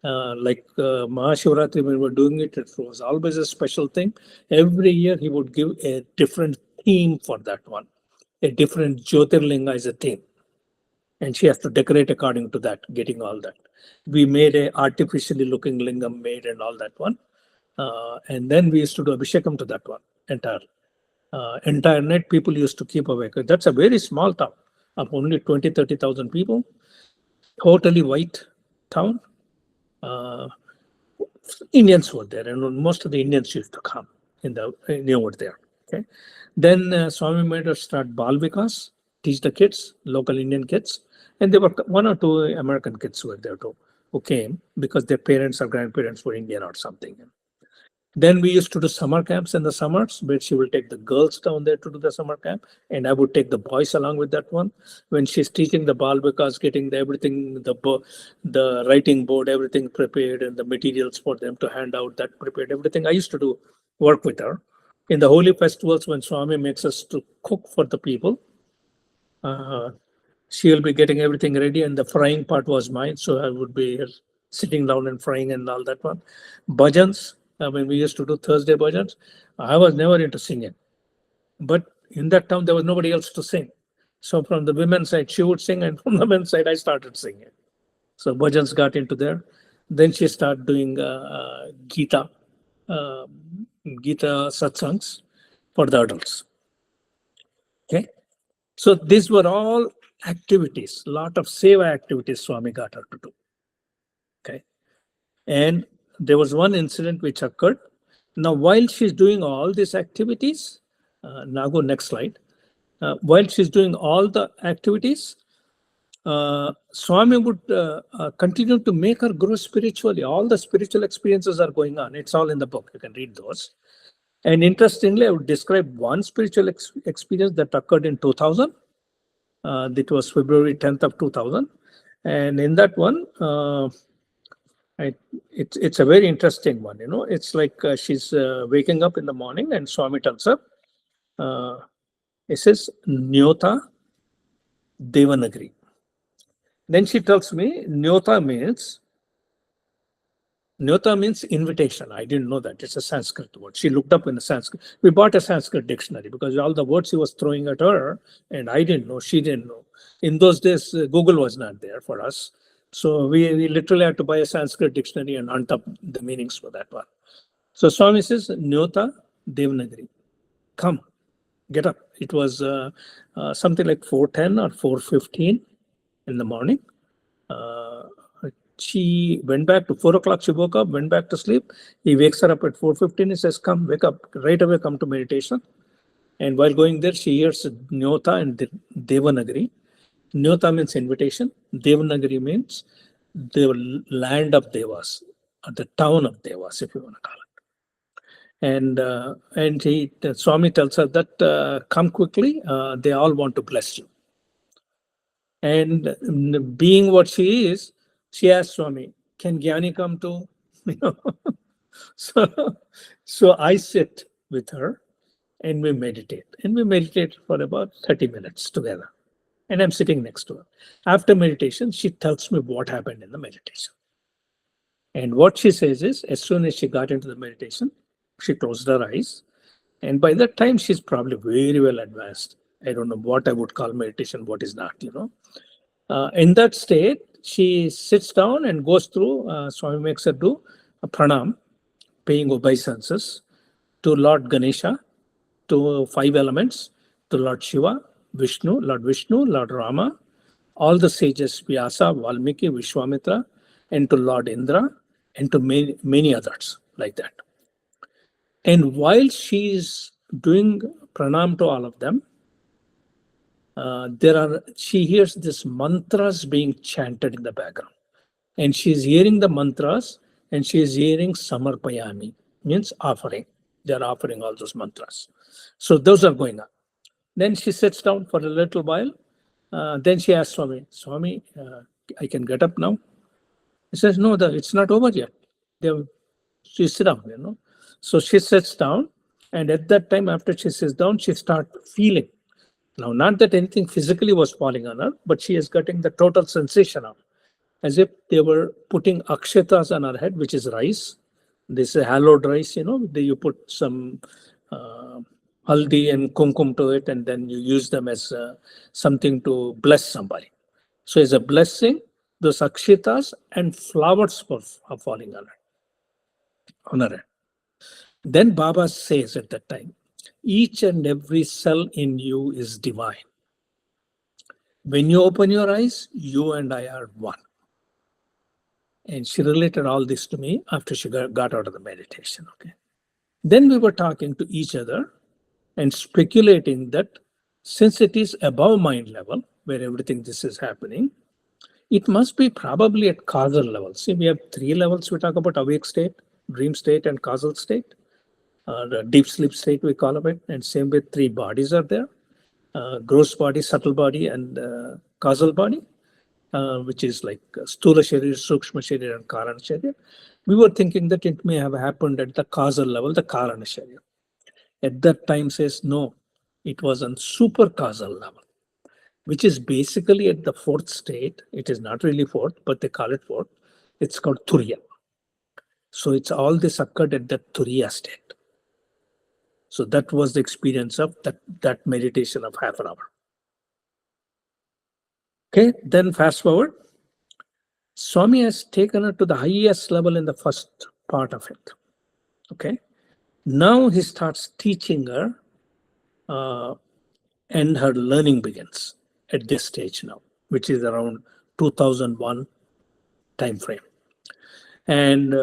Mahashivratri, when we were doing it, it was always a special thing. Every year he would give a different theme for that one, a different Jyotirlinga as a theme. And she has to decorate according to that, getting all that. We made a artificially looking lingam made and all that one. And then we used to do Abhishekam to that one, entire night people used to keep awake. That's a very small town of only 20, 30,000 people, totally white town. Indians were there, and most of the Indians used to come over there. Okay, then Swami made us start Bal Vikas, teach the kids, local Indian kids, and there were 1 or 2 American kids who were there too, who came because their parents or grandparents were Indian or something. Then we used to do summer camps in the summers, where she will take the girls down there to do the summer camp, and I would take the boys along with that one. When she's teaching the Bal Vikas, getting everything, the writing board, everything prepared, and the materials for them to hand out, that prepared everything. I used to do work with her. In the holy festivals, when Swami makes us to cook for the people, uh, she will be getting everything ready, and the frying part was mine. So I would be sitting down and frying and all that one. Bhajans, when we used to do Thursday bhajans, I was never into singing. But in that town, there was nobody else to sing. So from the women's side, she would sing, and from the men's side, I started singing. So bhajans got into there. Then she started doing uh, Gita satsangs for the adults. Okay. So these were all activities, lot of seva activities Swami got her to do. Okay. And there was one incident which occurred. Now, while she's doing all these activities, now go next slide. While she's doing all the activities, Swami would continue to make her grow spiritually. All the spiritual experiences are going on. It's all in the book. You can read those. And interestingly, I would describe one spiritual experience that occurred in 2000. That was February 10th of 2000. And in that one, it's a very interesting one. It's like she's waking up in the morning and Swami tells her, it says, Nyota Devanagari. Then she tells me, Nyota means invitation. I didn't know that. It's a Sanskrit word. She looked up in the Sanskrit. We bought a Sanskrit dictionary because all the words he was throwing at her, and I didn't know, she didn't know. In those days, Google was not there for us. So we literally had to buy a Sanskrit dictionary and hunt up the meanings for that one. So Swami says, Nyota Devanagari. Come, get up. It was something like 4:10 or 4:15 in the morning. She went back to 4 o'clock. She woke up, went back to sleep. He wakes her up at 4:15. He says, come, wake up, right away, come to meditation. And while going there, she hears Nyota and Devanagari. Nyota means invitation. Devanagari means the land of Devas, or the town of Devas, if you want to call it. And Swami tells her that come quickly. They all want to bless you. And being what she is, she asked Swami, can Gyani come too? So I sit with her and we meditate. And we meditate for about 30 minutes together. And I'm sitting next to her. After meditation, she tells me what happened in the meditation. And what she says is, as soon as she got into the meditation, she closed her eyes. And by that time, she's probably very well advanced. I don't know what I would call meditation, what is not, In that state, she sits down and goes through, Swami makes her do a pranam, paying obeisances to Lord Ganesha, to 5 elements, to Lord Shiva, Lord Vishnu, Lord Rama, all the sages, Vyasa, Valmiki, Vishwamitra, and to Lord Indra, and to many others like that. And while she is doing pranam to all of them, she hears this mantras being chanted in the background. And she's hearing the mantras and she's hearing Samarpayami, means offering. They're offering all those mantras. So those are going on. Then she sits down for a little while. Then she asks Swami, I can get up now? He says, no, it's not over yet. She sits down, So she sits down, and at that time, after she sits down, she starts feeling. Now, not that anything physically was falling on her, but she is getting the total sensation of, as if they were putting akshatas on her head, which is rice. This is hallowed rice, you put some haldi and kumkum to it, and then you use them as something to bless somebody. So as a blessing, those akshatas and flowers are falling on her head. Then Baba says at that time, each and every cell in you is divine. When you open your eyes, you and I are one. And she related all this to me after she got out of the meditation. Okay. Then we were talking to each other and speculating that since it is above mind level, where everything this is happening, it must be probably at causal level. See, we have 3 levels. We talk about awake state, dream state, and causal state. The deep sleep state, we call it. And same with 3 bodies are there. Gross body, subtle body, and causal body, which is like Stula Sharir, Sukshma Sharir, and Karana Sharir. We were thinking that it may have happened at the causal level, the Karana Sharir. at that time says no, it was on super causal level, which is basically at the fourth state. It is not really fourth, but they call it fourth. It's called Turiya. So it's all this occurred at the Turiya state. So that was the experience of that meditation of half an hour. Okay, then fast forward. Swami has taken her to the highest level in the first part of it. Okay, now he starts teaching her, and her learning begins at this stage now, which is around 2001 time frame. And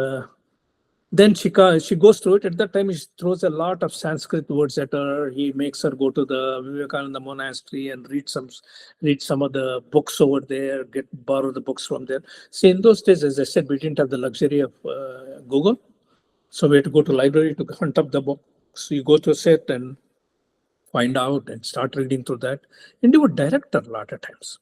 then she goes through it. At that time, he throws a lot of Sanskrit words at her. He makes her go to the Vivekananda monastery and read some of the books over there, borrow the books from there. See, in those days, as I said, we didn't have the luxury of Google. So we had to go to library to hunt up the book. So you go to a set and find out and start reading through that. And they would direct her a lot of times.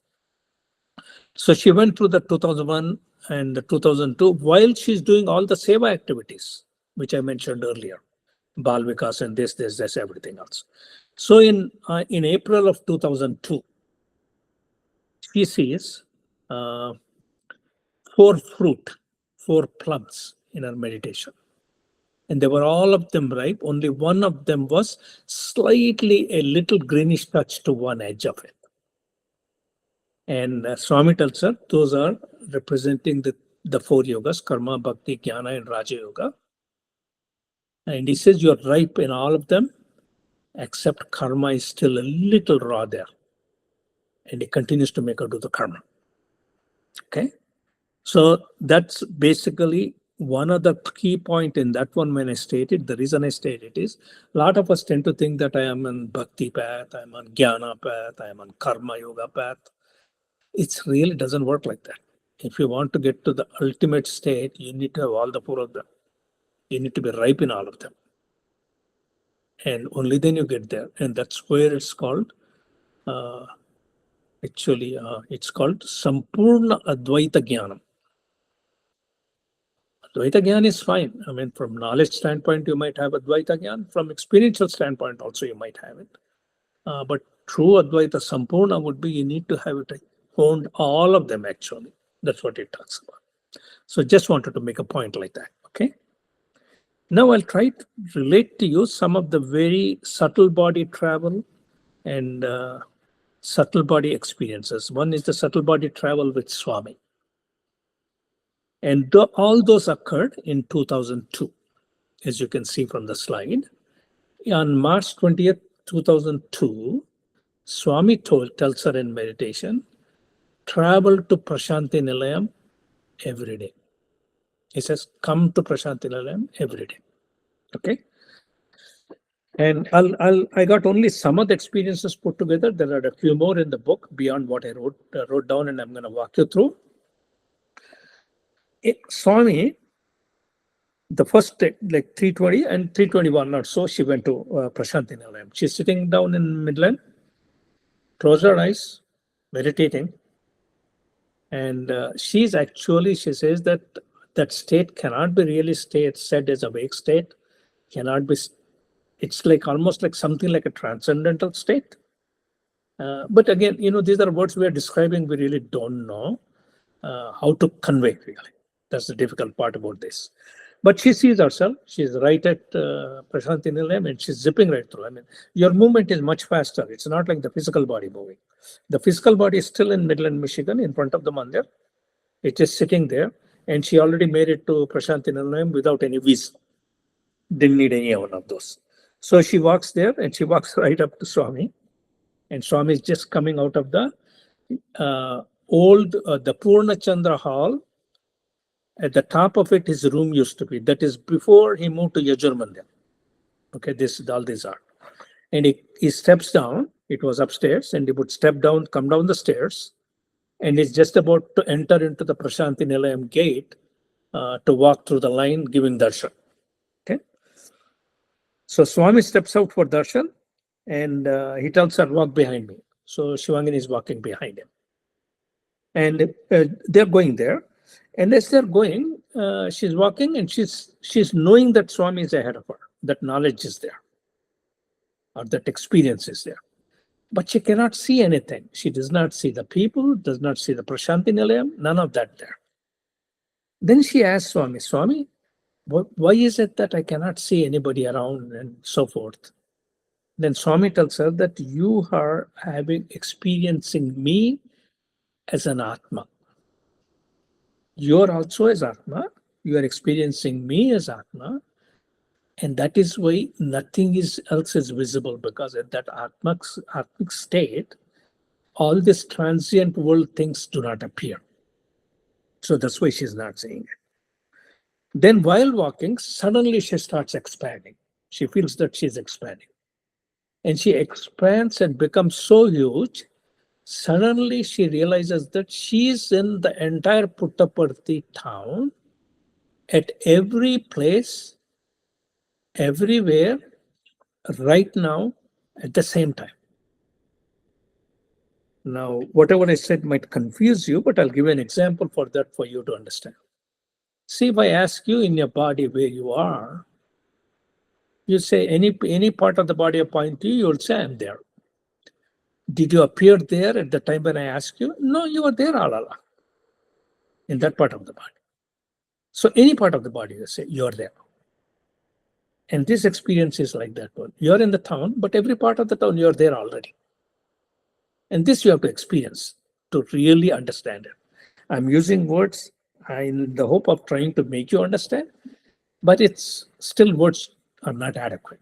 So she went through the 2001 and the 2002 while she's doing all the seva activities, which I mentioned earlier, Bal Vikas and this, everything else. So in April of 2002, she sees 4 plums in her meditation. And they were all of them ripe. Only one of them was slightly a little greenish touch to one edge of it. And Swami tells her those are representing the 4 yogas, karma, bhakti, jnana, and raja yoga. And he says you're ripe in all of them, except karma is still a little raw there. And he continues to make her do the karma. Okay. So that's basically one of the key point in that one when I stated. The reason I stated is a lot of us tend to think that I am on bhakti path, I'm on jnana path, I'm on karma yoga path. It really doesn't work like that. If you want to get to the ultimate state, you need to have all the 4 of them. You need to be ripe in all of them. And only then you get there. And that's where it's called, it's called Sampurna Advaita Jnanam. Advaita Jnana is fine. I mean, from knowledge standpoint, you might have Advaita Jnana. From experiential standpoint, also you might have it. But true Advaita Sampurna would be you need to have it honed all of them actually. That's what it talks about. So just wanted to make a point like that. Okay. Now I'll try to relate to you some of the very subtle body travel and subtle body experiences. One is the subtle body travel with Swami. And all those occurred in 2002, as you can see from the slide. On March 20th, 2002, Swami tells her in meditation, travel to Prashanti Nilayam every day. He says, come to Prashanti Nilayam every day. Okay. And I got only some of the experiences put together. There are a few more in the book beyond what I wrote down, and I'm going to walk you through. Swami, the first day, like 3:20 and 3:21 or so, she went to Prashanti Nilayam. She's sitting down in Midland, closed her eyes, meditating. And she says that state cannot be really said as a wake state, cannot be, it's like almost like something like a transcendental state. But again, these are words we are describing, we really don't know how to convey really. That's the difficult part about this. But she sees herself, she's right at Prashanti Nilayam and she's zipping right through. I mean, your movement is much faster. It's not like the physical body moving. The physical body is still in Midland, Michigan, in front of the mandir. It is sitting there, and she already made it to Prashanti Nilayam without any visa. Didn't need any one of those. So she walks there, and she walks right up to Swami. And Swami is just coming out of the the Purna Chandra hall. At the top of it, his room used to be. That is before he moved to Yajur Mandir. Okay, all these are. And he steps down. It was upstairs, and he would step down, come down the stairs, and he's just about to enter into the Prashanti Nilayam gate to walk through the line giving darshan. Okay. So Swami steps out for darshan, and he tells her, walk behind me. So Shivangini is walking behind him. And they're going there. And as they're going, she's walking and she's knowing that Swami is ahead of her, that knowledge is there. or that experience is there. But she cannot see anything. She does not see the people, does not see the Prashanti Nilayam, none of that there. Then she asks Swami, Swami, why is it that I cannot see anybody around and so forth? Then Swami tells her that you are experiencing me as an Atma. You are also as Atma. You are experiencing me as Atma. And that is why nothing else is visible, because at that Atmic state, all these transient world things do not appear. So that's why she's not seeing it. Then while walking, suddenly she starts expanding. She feels that she's expanding. And she expands and becomes so huge. Suddenly she realizes that she's in the entire Puttaparthi town, at every place, everywhere, right now, at the same time. Now, whatever I said might confuse you, but I'll give you an example for that for you to understand. See, if I ask you in your body where you are, you say any part of the body I point to you, you'll say I'm there. Did you appear there at the time when I asked you? No, you were there all along, in that part of the body. So any part of the body, you say, you're there. And this experience is like that one. You're in the town, but every part of the town, you're there already. And this you have to experience to really understand it. I'm using words in the hope of trying to make you understand, but it's still words are not adequate.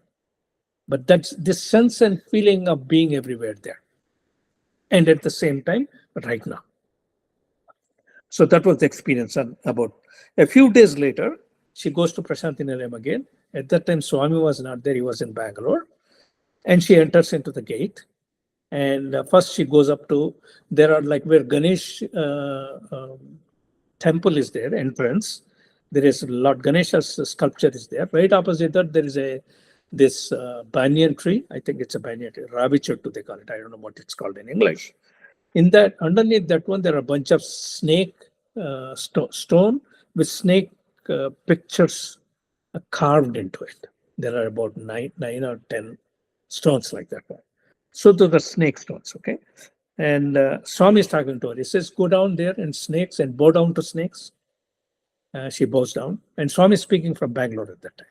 But that's this sense and feeling of being everywhere there. And at the same time, right now. So that was the experience. About a few days later, she goes to Prashanti Nilayam again. At that time, Swami was not there. He was in Bangalore. And she enters into the gate. And first she goes up to, there are like where Ganesh temple is there, entrance. There is Lord Ganesha's sculpture is there. Right opposite that, there is this banyan tree. I think it's a banyan tree. Ravi Chettu, they call it. I don't know what it's called in English. In that, underneath that one, there are a bunch of snake stone with snake pictures carved into it. There are about nine or 10 stones like that one. So those are snake stones, okay? And Swami is talking to her. He says, go down there and snakes and bow down to snakes. She bows down. And Swami is speaking from Bangalore at that time.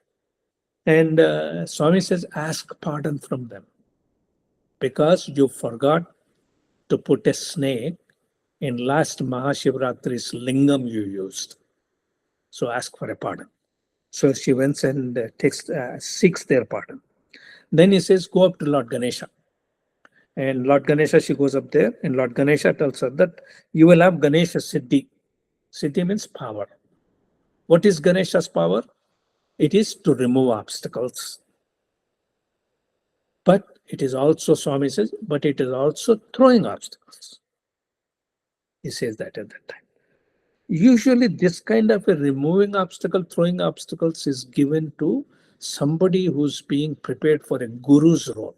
And Swami says, ask pardon from them, because you forgot to put a snake in last Mahashivratri's lingam you used. So ask for a pardon. So she went and seeks their pardon. Then he says, go up to Lord Ganesha. And Lord Ganesha, she goes up there, and Lord Ganesha tells her that you will have Ganesha Siddhi. Siddhi means power. What is Ganesha's power? It is to remove obstacles. But it is also, Swami says, but it is also throwing obstacles. He says that at that time. Usually this kind of a removing obstacle, throwing obstacles is given to somebody who's being prepared for a guru's role.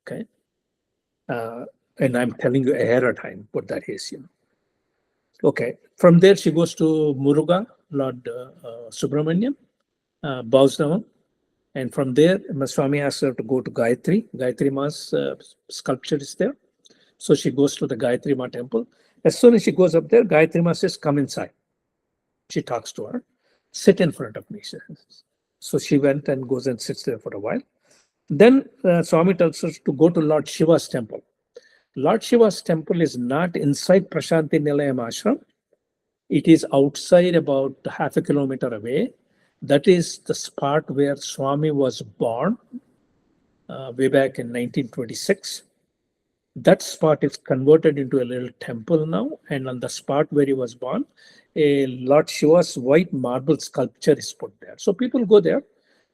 Okay. And I'm telling you ahead of time what that is, Okay. From there, she goes to Muruga, Lord Subramaniam, bows down. And from there, Swami asks her to go to Gayatri. Gayatri Ma's sculpture is there. So she goes to the Gayatri Ma temple. As soon as she goes up there, Gayatri Ma says, come inside. She talks to her, sit in front of me. So she went and goes and sits there for a while. Then Swami tells us to go to Lord Shiva's temple. Lord Shiva's temple is not inside Prashanti Nilayam ashram. It is outside, about half a kilometer away. That is the spot where Swami was born way back in 1926. That spot is converted into a little temple now. And on the spot where he was born, a Lord Shiva's white marble sculpture is put there. So people go there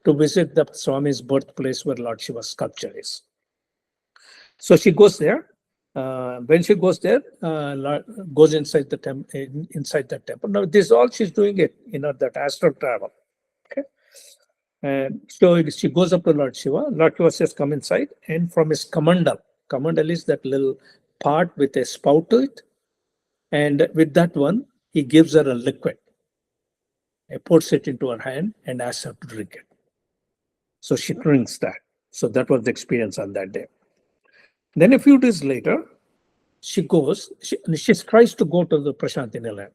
to visit the Swami's birthplace where Lord Shiva's sculpture is. So she goes there. When she goes there, goes inside that temple. Now, this is all she's doing it, that astral travel. Okay. And so she goes up to Lord Shiva. Lord Shiva says, come inside. And from his kamandal is that little part with a spout to it. And with that one, he gives her a liquid. He puts it into her hand and asks her to drink it. So she drinks that. So that was the experience on that day. Then a few days later, she tries to go to the Prashanti Nilayam.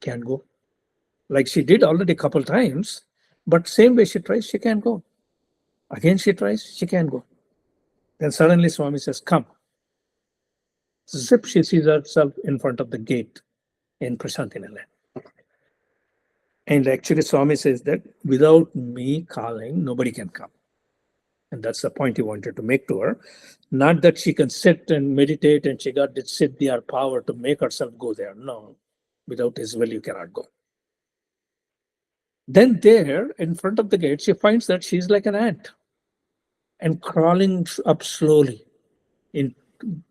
Can't go. Like she did already a couple times, but same way she tries, she can't go. Again she tries, she can't go. Then suddenly Swami says, come. Zip, she sees herself in front of the gate in Prashanti Nilayam. And actually Swami says that without me calling, nobody can come. And that's the point he wanted to make to her. Not that she can sit and meditate and she got this siddhi or power to make herself go there. No, without his will, you cannot go. Then there, in front of the gate, she finds that she's like an ant and crawling up slowly into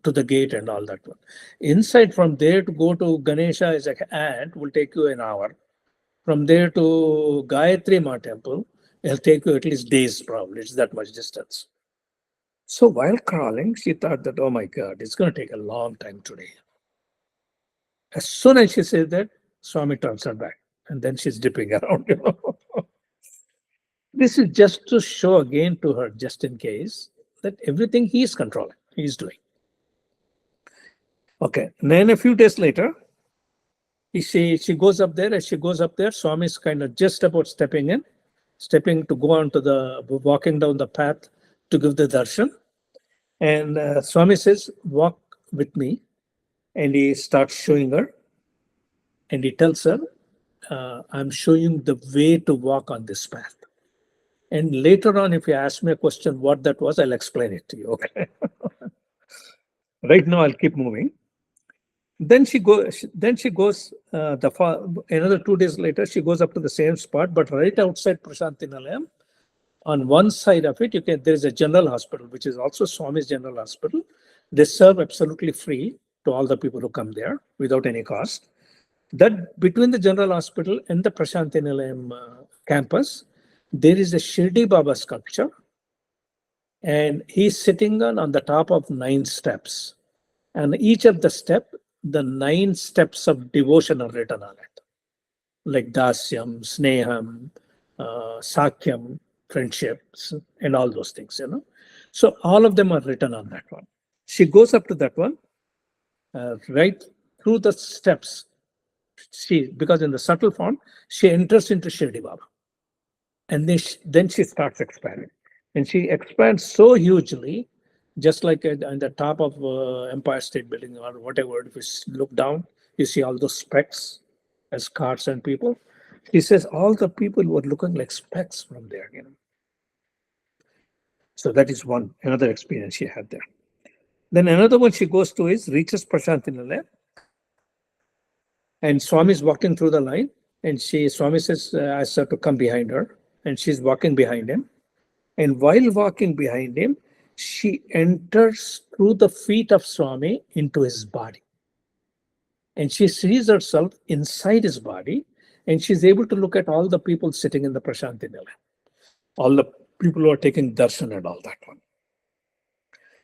the gate and all that one. Inside, from there to go to Ganesha is like an ant, will take you an hour. From there to Gayatri Ma temple, it'll take you at least days probably. It's that much distance. So while crawling, she thought that, oh my God, it's going to take a long time today. As soon as she says that, Swami turns her back and then she's dipping around. This is just to show again to her, just in case, that everything he is controlling, he is doing. Okay, and then a few days later, she goes up there. As she goes up there, Swami is kind of just about stepping to go onto walking down the path to give the darshan. And Swami says, walk with me. And he starts showing her. And he tells her, I'm showing the way to walk on this path. And later on, if you ask me a question what that was, I'll explain it to you. Okay. Right now, I'll keep moving. Then she goes. Another 2 days later, she goes up to the same spot, but right outside Prashanti Nilayam, on one side of it, there is a general hospital, which is also Swami's general hospital. They serve absolutely free to all the people who come there without any cost. That between the general hospital and the Prashanti Nilayam campus, there is a Shirdi Baba sculpture, and he's sitting on the top of 9 steps. And each of the step, the 9 steps of devotion are written on it, like Dasyam, Sneham, Sakyam, friendships, and all those things, So all of them are written on that one. She goes up to that one, right through the steps. Because in the subtle form, she enters into Shirdi Baba. And then she starts expanding. And she expands so hugely, just like on the top of Empire State Building or whatever. If you look down, you see all those specks as cars and people. She says all the people were looking like specks from there. So that is another experience she had there. Then another one she goes to reaches Prashanti Nilayam. And Swami is walking through the line. And Swami says, asks her to come behind her. And she's walking behind him. And while walking behind him, she enters through the feet of Swami into his body. And she sees herself inside his body. And she's able to look at all the people sitting in the Prashanti Nilayam. All the people who are taking darshan and all that one.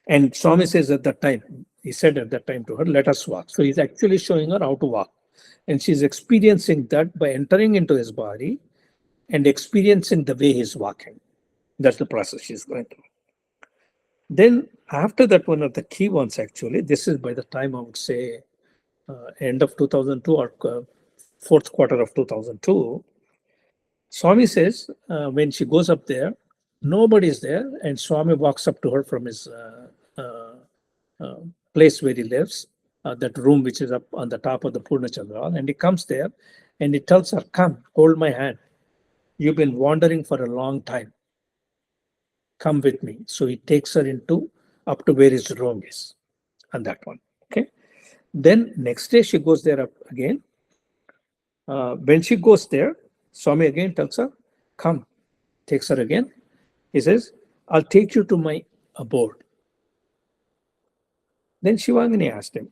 And Swami says at that time, he said at that time to her, let us walk. So he's actually showing her how to walk. And she's experiencing that by entering into his body and experiencing the way he's walking. That's the process she's going through. Then after that, one of the key ones actually, this is by the time I would say end of 2002 or fourth quarter of 2002, Swami says when she goes up there, nobody's there, and Swami walks up to her from his place where he lives, that room which is up on the top of the Purna Chandra, and he comes there and he tells her, come, hold my hand. You've been wandering for a long time. Come with me. So he takes her up to where his room is on that one. Okay. Then next day she goes there up again. When she goes there, Swami again tells her, come, takes her again. He says, I'll take you to my abode. Then Shivangini asked him,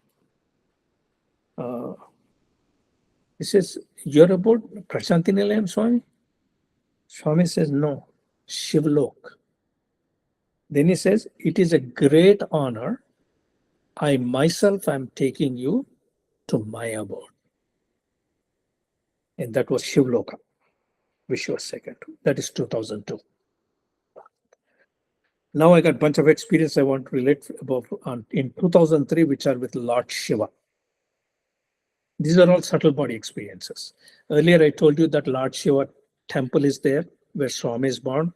he says, your abode, Prashanti Nilayam, Swami? Swami says, no, Shivlok. Then he says, it is a great honor. I myself am taking you to my abode. And that was Shivloka, which was second. That is 2002. Now I got a bunch of experience I want to relate about in 2003, which are with Lord Shiva. These are all subtle body experiences. Earlier, I told you that Lord Shiva temple is there where Swami is born.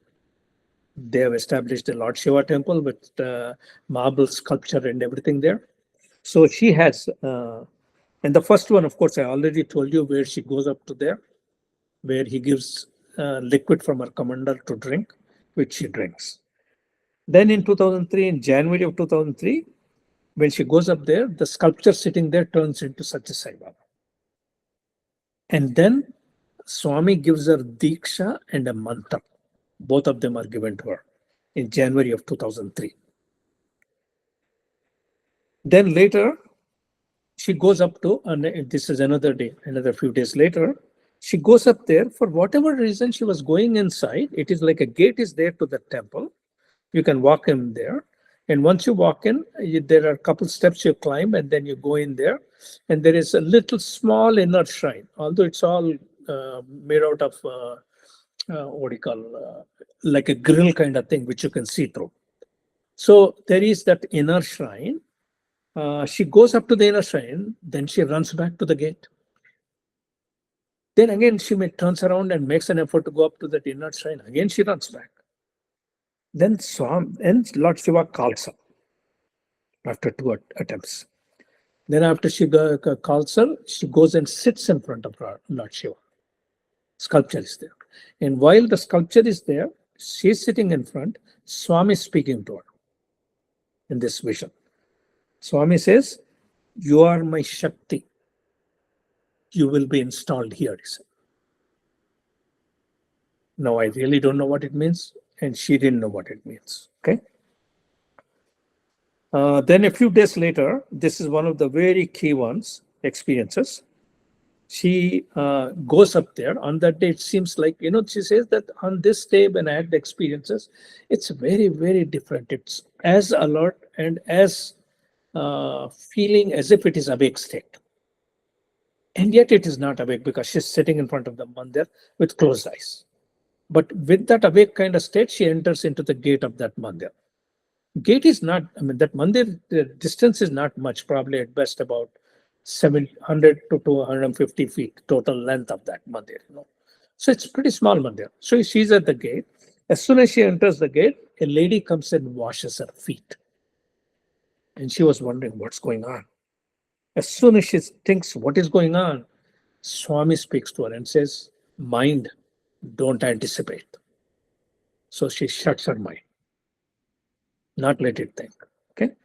They have established the Lord Shiva temple with marble sculpture and everything there. So she has, and the first one, of course, I already told you where she goes up to there, where he gives liquid from her commander to drink, which she drinks. Then in 2003, in January of 2003, when she goes up there, the sculpture sitting there turns into Sathya Sai Baba. And then Swami gives her Diksha and a mantra. Both of them are given to her in January of 2003. Then later, she goes up to, and this is another day, another few days later, she goes up there. For whatever reason, she was going inside. It is like a gate is there to the temple. You can walk in there. And once you walk in, there are a couple steps you climb, and then you go in there. And there is a little small inner shrine, although it's all made out of what do you call, like a grill kind of thing, which you can see through. So there is that inner shrine. She goes up to the inner shrine, then she runs back to the gate. Then again, she turns around and makes an effort to go up to that inner shrine. Again, she runs back. Then Lord Shiva calls her after two attempts. Then after she calls her, she goes and sits in front of Lord Shiva. Sculpture is there. And while the sculpture is there, she's sitting in front, Swami is speaking to her in this vision. Swami says, "You are my Shakti. You will be installed here," he said. Now, I really don't know what it means, and she didn't know what it means. Okay. Then a few days later, this is one of the very key experiences. She goes up there. On that day, it seems like, she says that on this day, when I had the experiences, it's very, very different. It's as alert and as feeling as if it is awake state. And yet it is not awake because she's sitting in front of the mandir with closed eyes. But with that awake kind of state, she enters into the gate of that mandir. Gate is not, that mandir, the distance is not much, probably at best about 700 to 250 feet total length of that mandir. So it's pretty small mandir. So she's at the gate. As soon as she enters the gate, a lady comes and washes her feet. And she was wondering what's going on. As soon as she thinks what is going on, Swami speaks to her and says, "Mind, don't anticipate." So she shuts her mind, not let it think. Okay.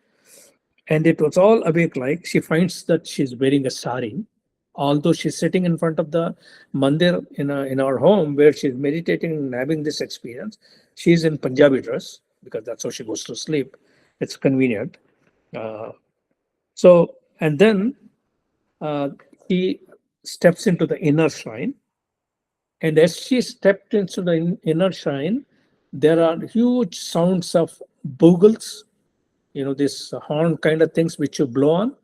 And it was all awake like. She finds that she's wearing a sari, although she's sitting in front of the mandir in our home where she's meditating and having this experience. She's in Punjabi dress because that's how she goes to sleep. It's convenient. And then he steps into the inner shrine. And as she stepped into the inner shrine, there are huge sounds of bugles, this horn kind of things which you blow on.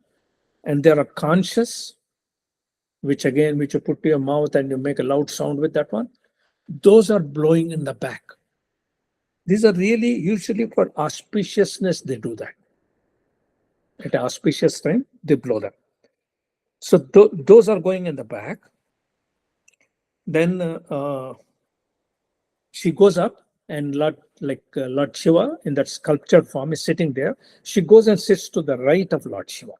And there are conches, which you put to your mouth and you make a loud sound with that one. Those are blowing in the back. These are really usually for auspiciousness, they do that. At an auspicious time, they blow them. So those are going in the back. Then she goes up and Lord Shiva in that sculptured form is sitting there. She goes and sits to the right of Lord Shiva.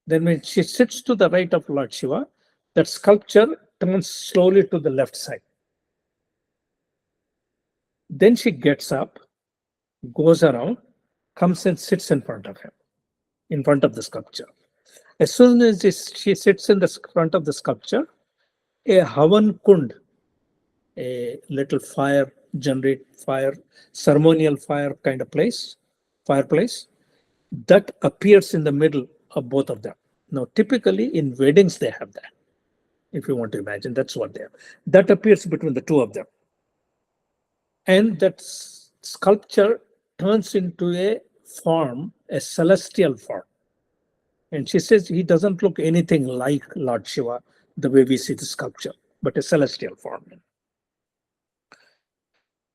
Then when she sits to the right of Lord Shiva, that sculpture turns slowly to the left side. Then she gets up, goes around, comes and sits in front of him, in front of the sculpture. As soon as she sits in the front of the sculpture, a Havan Kund, a little ceremonial fire kind of fireplace, that appears in the middle of both of them. Now, typically in weddings, they have that. If you want to imagine, that's what they have. That appears between the two of them. And that sculpture turns into a celestial form. And she says he doesn't look anything like Lord Shiva, the way we see the sculpture, but a celestial form.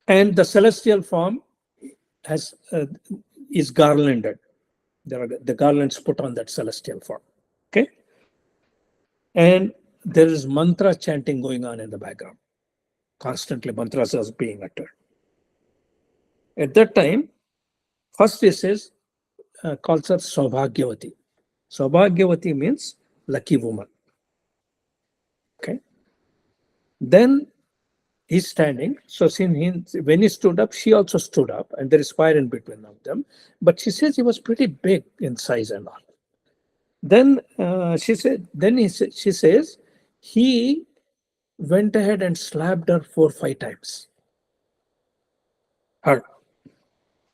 And the celestial form has is garlanded. There are the garlands put on that celestial form. Okay, and there is mantra chanting going on in the background. Constantly, mantras are being uttered. At that time, first he says, calls her Saubhagyavati. Saubhagyavati means lucky woman. Okay. Then he's standing. So when he stood up, she also stood up, and there is fire in between of them. But she says he was pretty big in size and all. Then she said. Then she says he went ahead and slapped her 4 or 5 times. Her.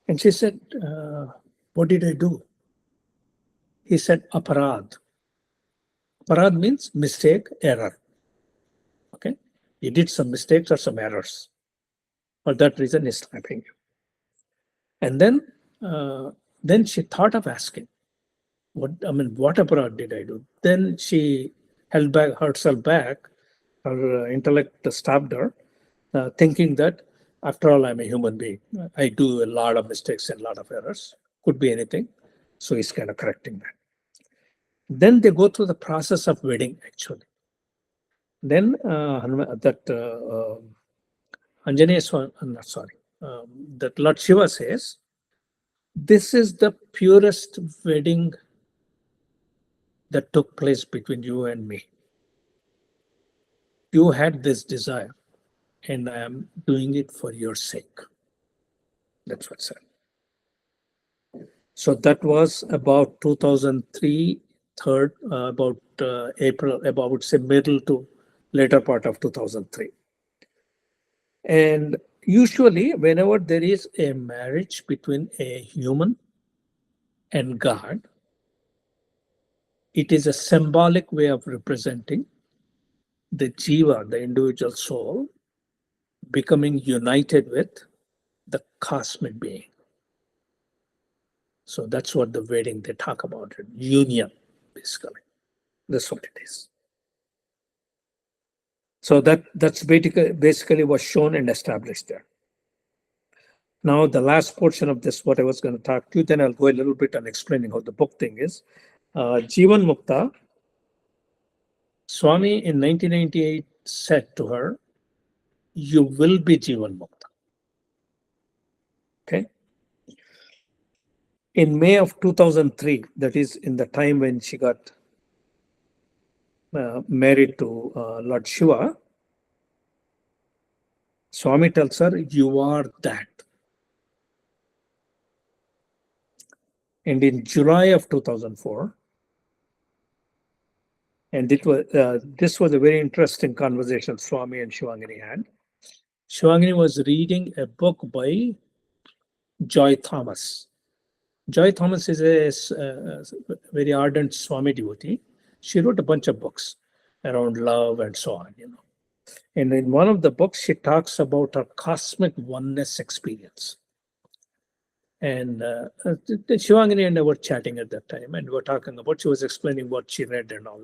And she said, "What did I do?" He said, "Aparad." Aparad means mistake, error. Okay, he did some mistakes or some errors. For that reason, he's slapping you. And then she thought of asking, what aparad did I do? Then she held back herself back. Her intellect stopped her, thinking that after all, I'm a human being. I do a lot of mistakes and a lot of errors. Could be anything. So he's kind of correcting that. Then they go through the process of wedding, actually. Then Anjaneya Swami, sorry, that Lord Shiva says, this is the purest wedding that took place between you and me. You had this desire, and I am doing it for your sake. That's what said. So that was about 2003, about April, about I would say middle to later part of 2003. And usually, whenever there is a marriage between a human and God, it is a symbolic way of representing the jiva, the individual soul, becoming united with the cosmic being. So that's what the wedding they talk about, union, basically. That's what it is. So that's basically was shown and established there. Now, the last portion of this, what I was going to talk to you, then I'll go a little bit on explaining how the book thing is. Jivan Mukta, Swami in 1998 said to her, you will be Jivan Mukta. Okay. In May of 2003, that is in the time when she got married to Lord Shiva, Swami tells her, you are that. And in July of 2004, and this was a very interesting conversation Swami and Shivangini had. Shivangini was reading a book by Joy Thomas. Joy Thomas is a very ardent Swami devotee. She wrote a bunch of books around love and so on, And in one of the books, she talks about her cosmic oneness experience. And Shivangini and I were chatting at that time, and we were talking about, she was explaining what she read and all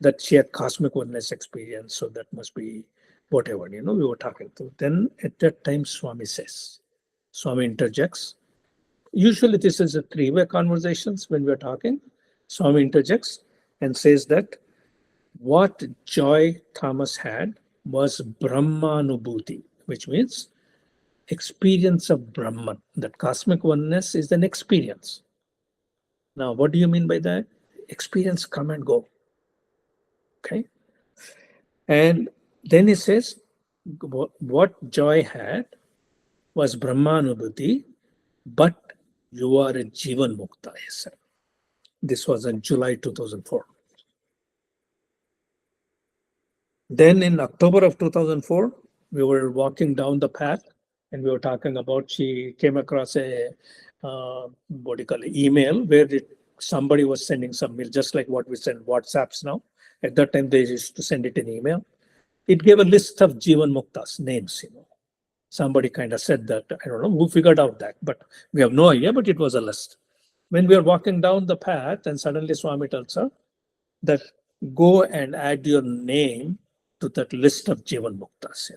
that she had cosmic oneness experience, so that must be whatever, we were talking to. Then at that time, Swami interjects. Usually this is a three-way conversations when we're talking. Swami interjects and says that what Joy Thomas had was Brahmanubhuti, which means experience of Brahman. That cosmic oneness is an experience. Now, what do you mean by that? Experience come and go. Okay. And then he says, what Joy had was Brahmanubhuti, but you are a Jivan Mukta, he said. This was in July 2004. Then in October of 2004, we were walking down the path and we were talking about, she came across a, email where somebody was sending some mail, just like what we send WhatsApps now. At that time, they used to send it in email. It gave a list of Jivan Muktas names, Somebody kind of said that, I don't know who figured out that, but we have no idea, but it was a list. When we are walking down the path and suddenly Swami tells her that go and add your name to that list of Jivan Muktas.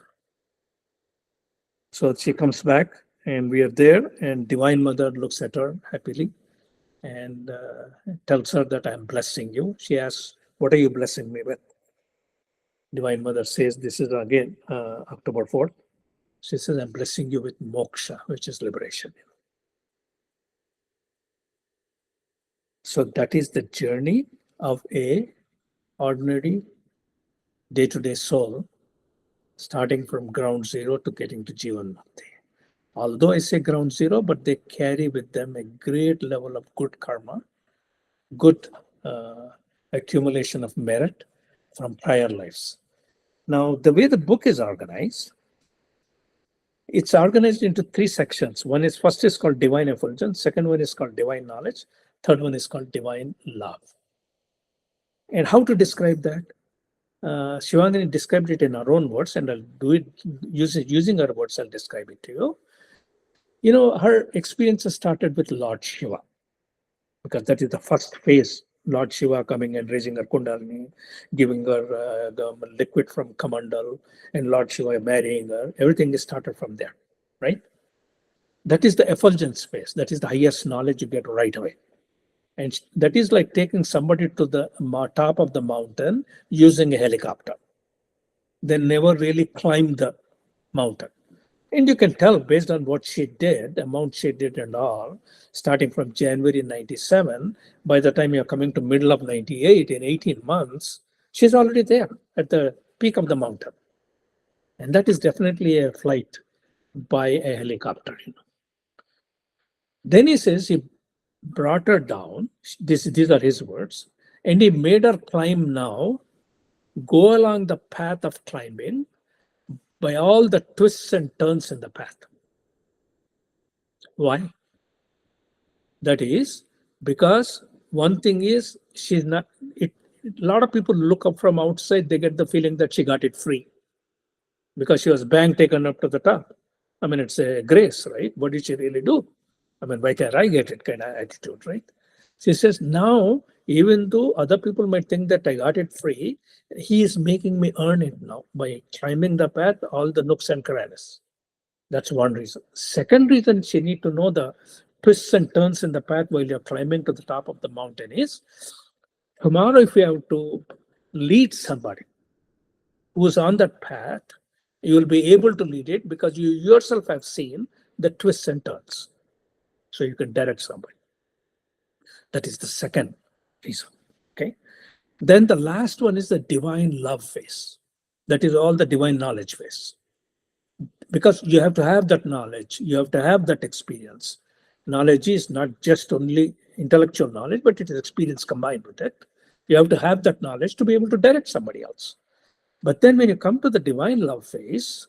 So she comes back, and we are there, and Divine Mother looks at her happily and tells her that I'm blessing you. She asks, "What are you blessing me with?" Divine Mother says, "This is again October 4th. She says, I'm blessing you with moksha, which is liberation. So that is the journey of a ordinary day-to-day soul, starting from ground zero to getting to Jivan Mukti. Although I say ground zero, but they carry with them a great level of good karma, good accumulation of merit from prior lives. Now, the way the book is organized, it's organized into three sections. First is called divine effulgence, second one is called divine knowledge, third one is called divine love. And how to describe that? Shivangini described it in her own words, and I'll do it using her words. I'll describe it to you. You know, her experiences started with Lord Shiva, because that is the first phase. Lord Shiva coming and raising her Kundalini, giving her the liquid from Kamandal, and Lord Shiva marrying her. Everything is started from there, right? That is the effulgence phase. That is the highest knowledge you get right away. And that is like taking somebody to the top of the mountain using a helicopter. They never really climbed the mountain. And you can tell based on what she did, the amount she did and all, starting from January 97, by the time you're coming to middle of 98, in 18 months, she's already there at the peak of the mountain. And that is definitely a flight by a helicopter. Then he says he brought her down. These are his words. And he made her climb now, go along the path of climbing by all the twists and turns in the path. Why? That is because one thing is she's not, a lot of people look up from outside, they get the feeling that she got it free because she was bang taken up to the top. I mean, it's a grace, right? What did she really do? I mean, why can't I get it kind of attitude, right? She says, now, even though other people might think that I got it free, he is making me earn it now by climbing the path, all the nooks and crannies. That's one reason. Second reason she need to know the twists and turns in the path while you're climbing to the top of the mountain is, tomorrow if you have to lead somebody who's on that path, you will be able to lead it because you yourself have seen the twists and turns. So you can direct somebody. That is the second reason. Okay. Then the last one is the divine love phase. That is all the divine knowledge phase. Because you have to have that knowledge, you have to have that experience. Knowledge is not just only intellectual knowledge, but it is experience combined with it. You have to have that knowledge to be able to direct somebody else. But then when you come to the divine love phase,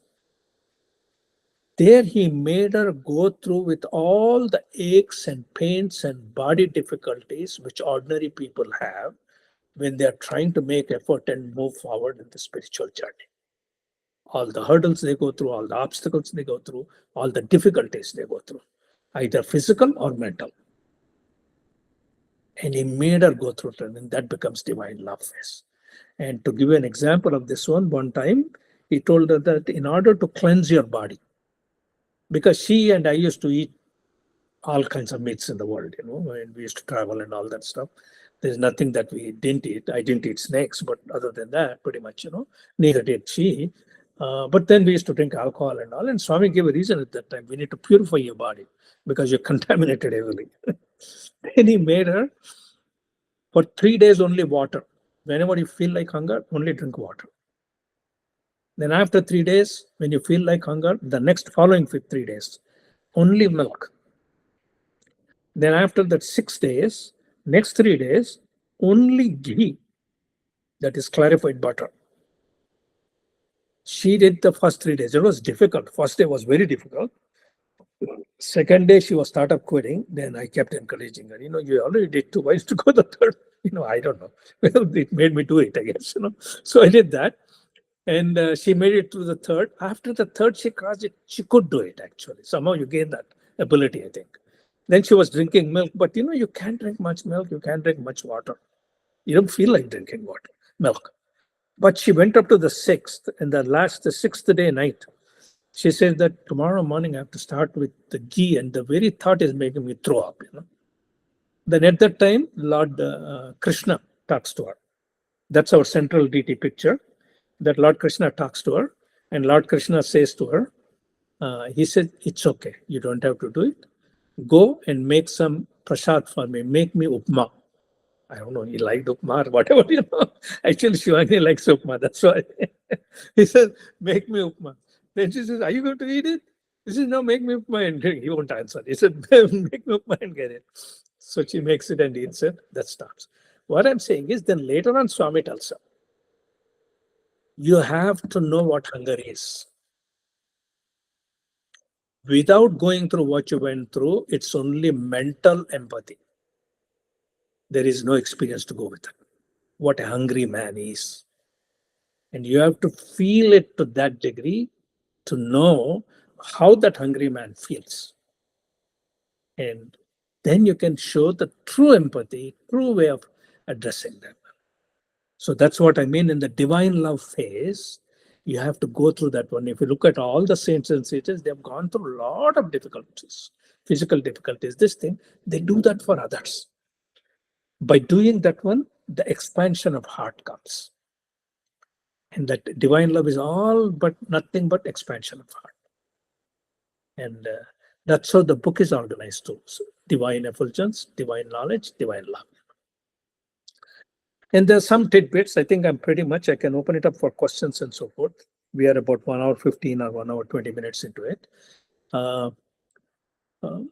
there he made her go through with all the aches and pains and body difficulties which ordinary people have when they are trying to make effort and move forward in the spiritual journey. All the hurdles they go through, all the obstacles they go through, all the difficulties they go through, either physical or mental. And he made her go through it, and that becomes divine love phase. And to give you an example of this one time, he told her that in order to cleanse your body, because she and I used to eat all kinds of meats in the world, and we used to travel and all that stuff. There's nothing that we didn't eat. I didn't eat snakes, but other than that, pretty much, neither did she. But then we used to drink alcohol and all. And Swami gave a reason at that time. We need to purify your body because you're contaminated heavily. Then he made her for 3 days only water. Whenever you feel like hunger, only drink water. Then after 3 days, when you feel like hunger, the next following 3 days, only milk. Then after that 6 days, next 3 days, only ghee, that is clarified butter. She did the first 3 days. It was difficult. First day was very difficult. Second day, she was started quitting. Then I kept encouraging her. You already did 2. Why is to go the third? I don't know. Well, it made me do it, I guess. So I did that. And she made it through the third. After the third, she could do it, actually. Somehow you gain that ability, I think. Then she was drinking milk. But, you can't drink much milk. You can't drink much water. You don't feel like drinking milk. But she went up to the 6th, and the 6th day night, She says that tomorrow morning I have to start with the ghee, and the very thought is making me throw up. Then at that time, Lord Krishna talks to her. That's our central deity picture. That Lord Krishna talks to her, and Lord Krishna says to her, he said, "It's okay. You don't have to do it. Go and make some prasad for me. Make me upma." I don't know, he liked upma or whatever. Actually, Shivangini likes upma. That's why. He says, "Make me upma." Then she says, "Are you going to eat it?" He says, "No, make me upma and drink." He won't answer. He said, "Make me upma and get it." So she makes it and eats it. That stops. What I'm saying is, then later on, Swami tells her, you have to know what hunger is. Without going through what you went through, it's only mental empathy. There is no experience to go with it. What a hungry man is. And you have to feel it to that degree to know how that hungry man feels. And then you can show the true empathy, true way of addressing them. So that's what I mean in the divine love phase. You have to go through that one. If you look at all the saints and sages, they've gone through a lot of difficulties, physical difficulties, this thing. They do that for others. By doing that one, the expansion of heart comes. And that divine love is all but nothing but expansion of heart. And that's how the book is organized too. So divine effulgence, divine knowledge, divine love. And there's some tidbits. I think I can open it up for questions and so forth. We are about 1 hour 15 or 1 hour 20 minutes into it.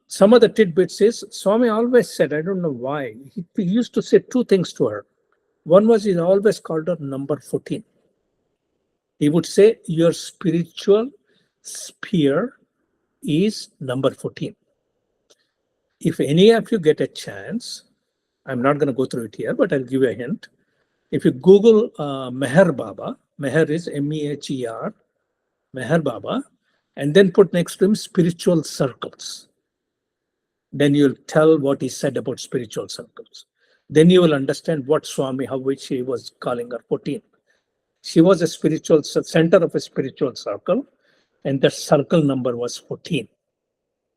Some of the tidbits is Swami always said, I don't know why, he used to say two things to her. One was he always called her number 14. He would say, your spiritual sphere is number 14. If any of you get a chance, I'm not going to go through it here, but I'll give you a hint. If you Google Meher Baba, Meher is M-E-H-E-R, Meher Baba, and then put next to him spiritual circles, then you'll tell what he said about spiritual circles. Then you will understand what Swami, how which he was calling her 14. She was a spiritual center of a spiritual circle, and the circle number was 14.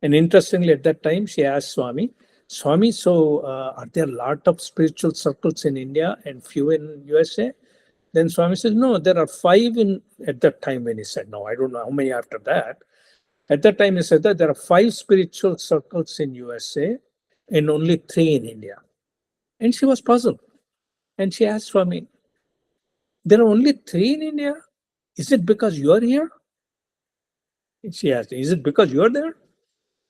And interestingly, at that time, she asked Swami, so are there a lot of spiritual circles in India and few in USA? Then Swami says, no, there are 5 at that time when he said, no, I don't know how many after that. At that time, he said that there are 5 spiritual circles in USA and only 3 in India. And she was puzzled. And she asked Swami, there are only 3 in India? Is it because you're here? And she asked, is it because you're there?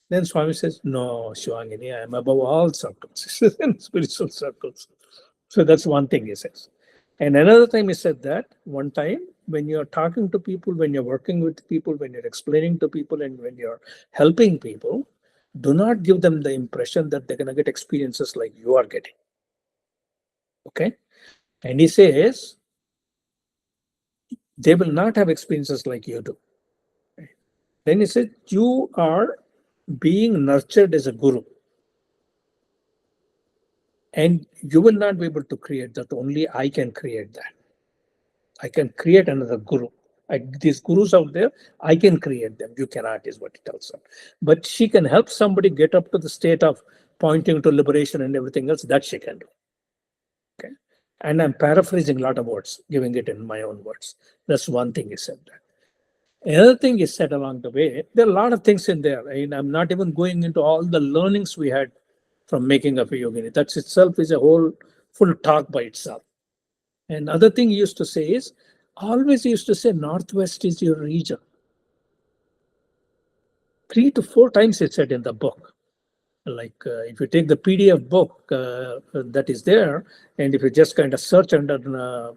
Then Swami says, no, Shivangini, I am above all circles, spiritual circles. So that's one thing he says. And another time he said that one time when you're talking to people, when you're working with people, when you're explaining to people, and when you're helping people, do not give them the impression that they're going to get experiences like you are getting. Okay? And he says, they will not have experiences like you do. Then he said, you are being nurtured as a guru. And you will not be able to create that. Only I can create that. I can create another guru. These gurus out there, I can create them. You cannot, is what he tells them. But she can help somebody get up to the state of pointing to liberation and everything else. That she can do. Okay. And I'm paraphrasing a lot of words, giving it in my own words. That's one thing he said. Another thing he said along the way, there are a lot of things in there. And I'm not even going into all the learnings we had from making of a yogini. That itself is a whole full talk by itself. And other thing he used to say is, always he used to say, Northwest is your region. 3 to 4 times he said in the book. Like if you take the PDF book that is there, and if you just kind of search under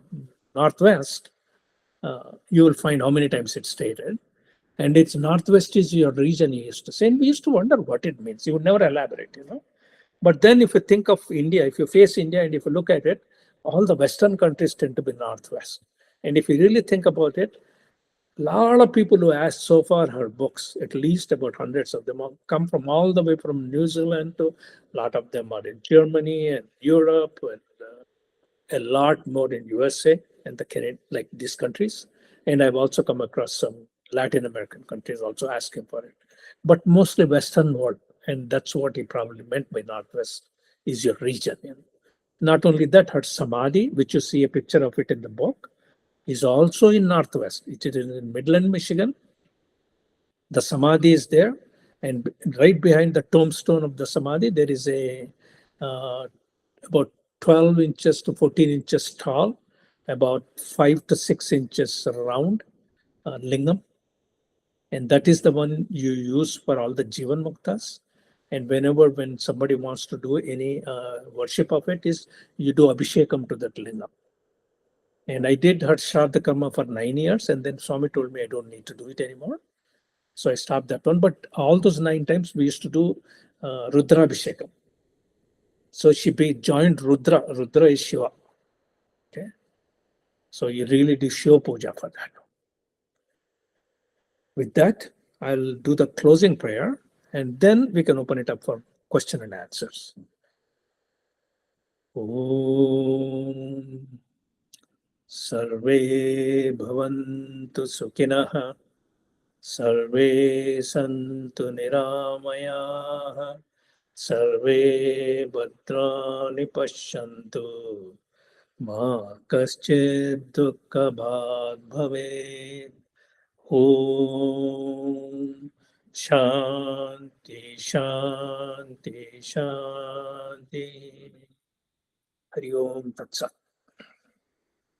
Northwest, you will find how many times it's stated. And it's Northwest is your region, he used to say. And we used to wonder what it means. He would never elaborate, But then if you think of India, if you face India and if you look at it, all the Western countries tend to be Northwest. And if you really think about it, a lot of people who asked so far her books, at least about hundreds of them, come from all the way from New Zealand to a lot of them are in Germany and Europe and a lot more in USA and the Canada, like these countries. And I've also come across some Latin American countries also asking for it, but mostly Western world, and that's what he probably meant by Northwest is your region. Not only that, her samadhi, which you see a picture of it in the book, is also in Northwest. It is in Midland, Michigan. The samadhi is there, and right behind the tombstone of the samadhi, there is a uh, about 12 inches to 14 inches tall, about 5 to 6 inches round lingam, and that is the one you use for all the Jivan Muktas. And when somebody wants to do any worship of it, is you do abhishekam to that lingam. And I did her Shraddha Karma for 9 years, and then Swami told me I don't need to do it anymore. So I stopped that one. But all those 9 times we used to do Rudra Abhishekam. So she joined Rudra. Rudra is Shiva. Okay. So you really do Shiva Puja for that. With that, I'll do the closing prayer, and then we can open it up for question and answers. Om Sarve Bhavantu Sukhinah Sarve Santu Niramayah Sarve Bhadrani Pashyantu Ma Kaschid Dukkha Bhag Bhavet. Om Shanti Shanti Shanti. Hari Om Tat Sat.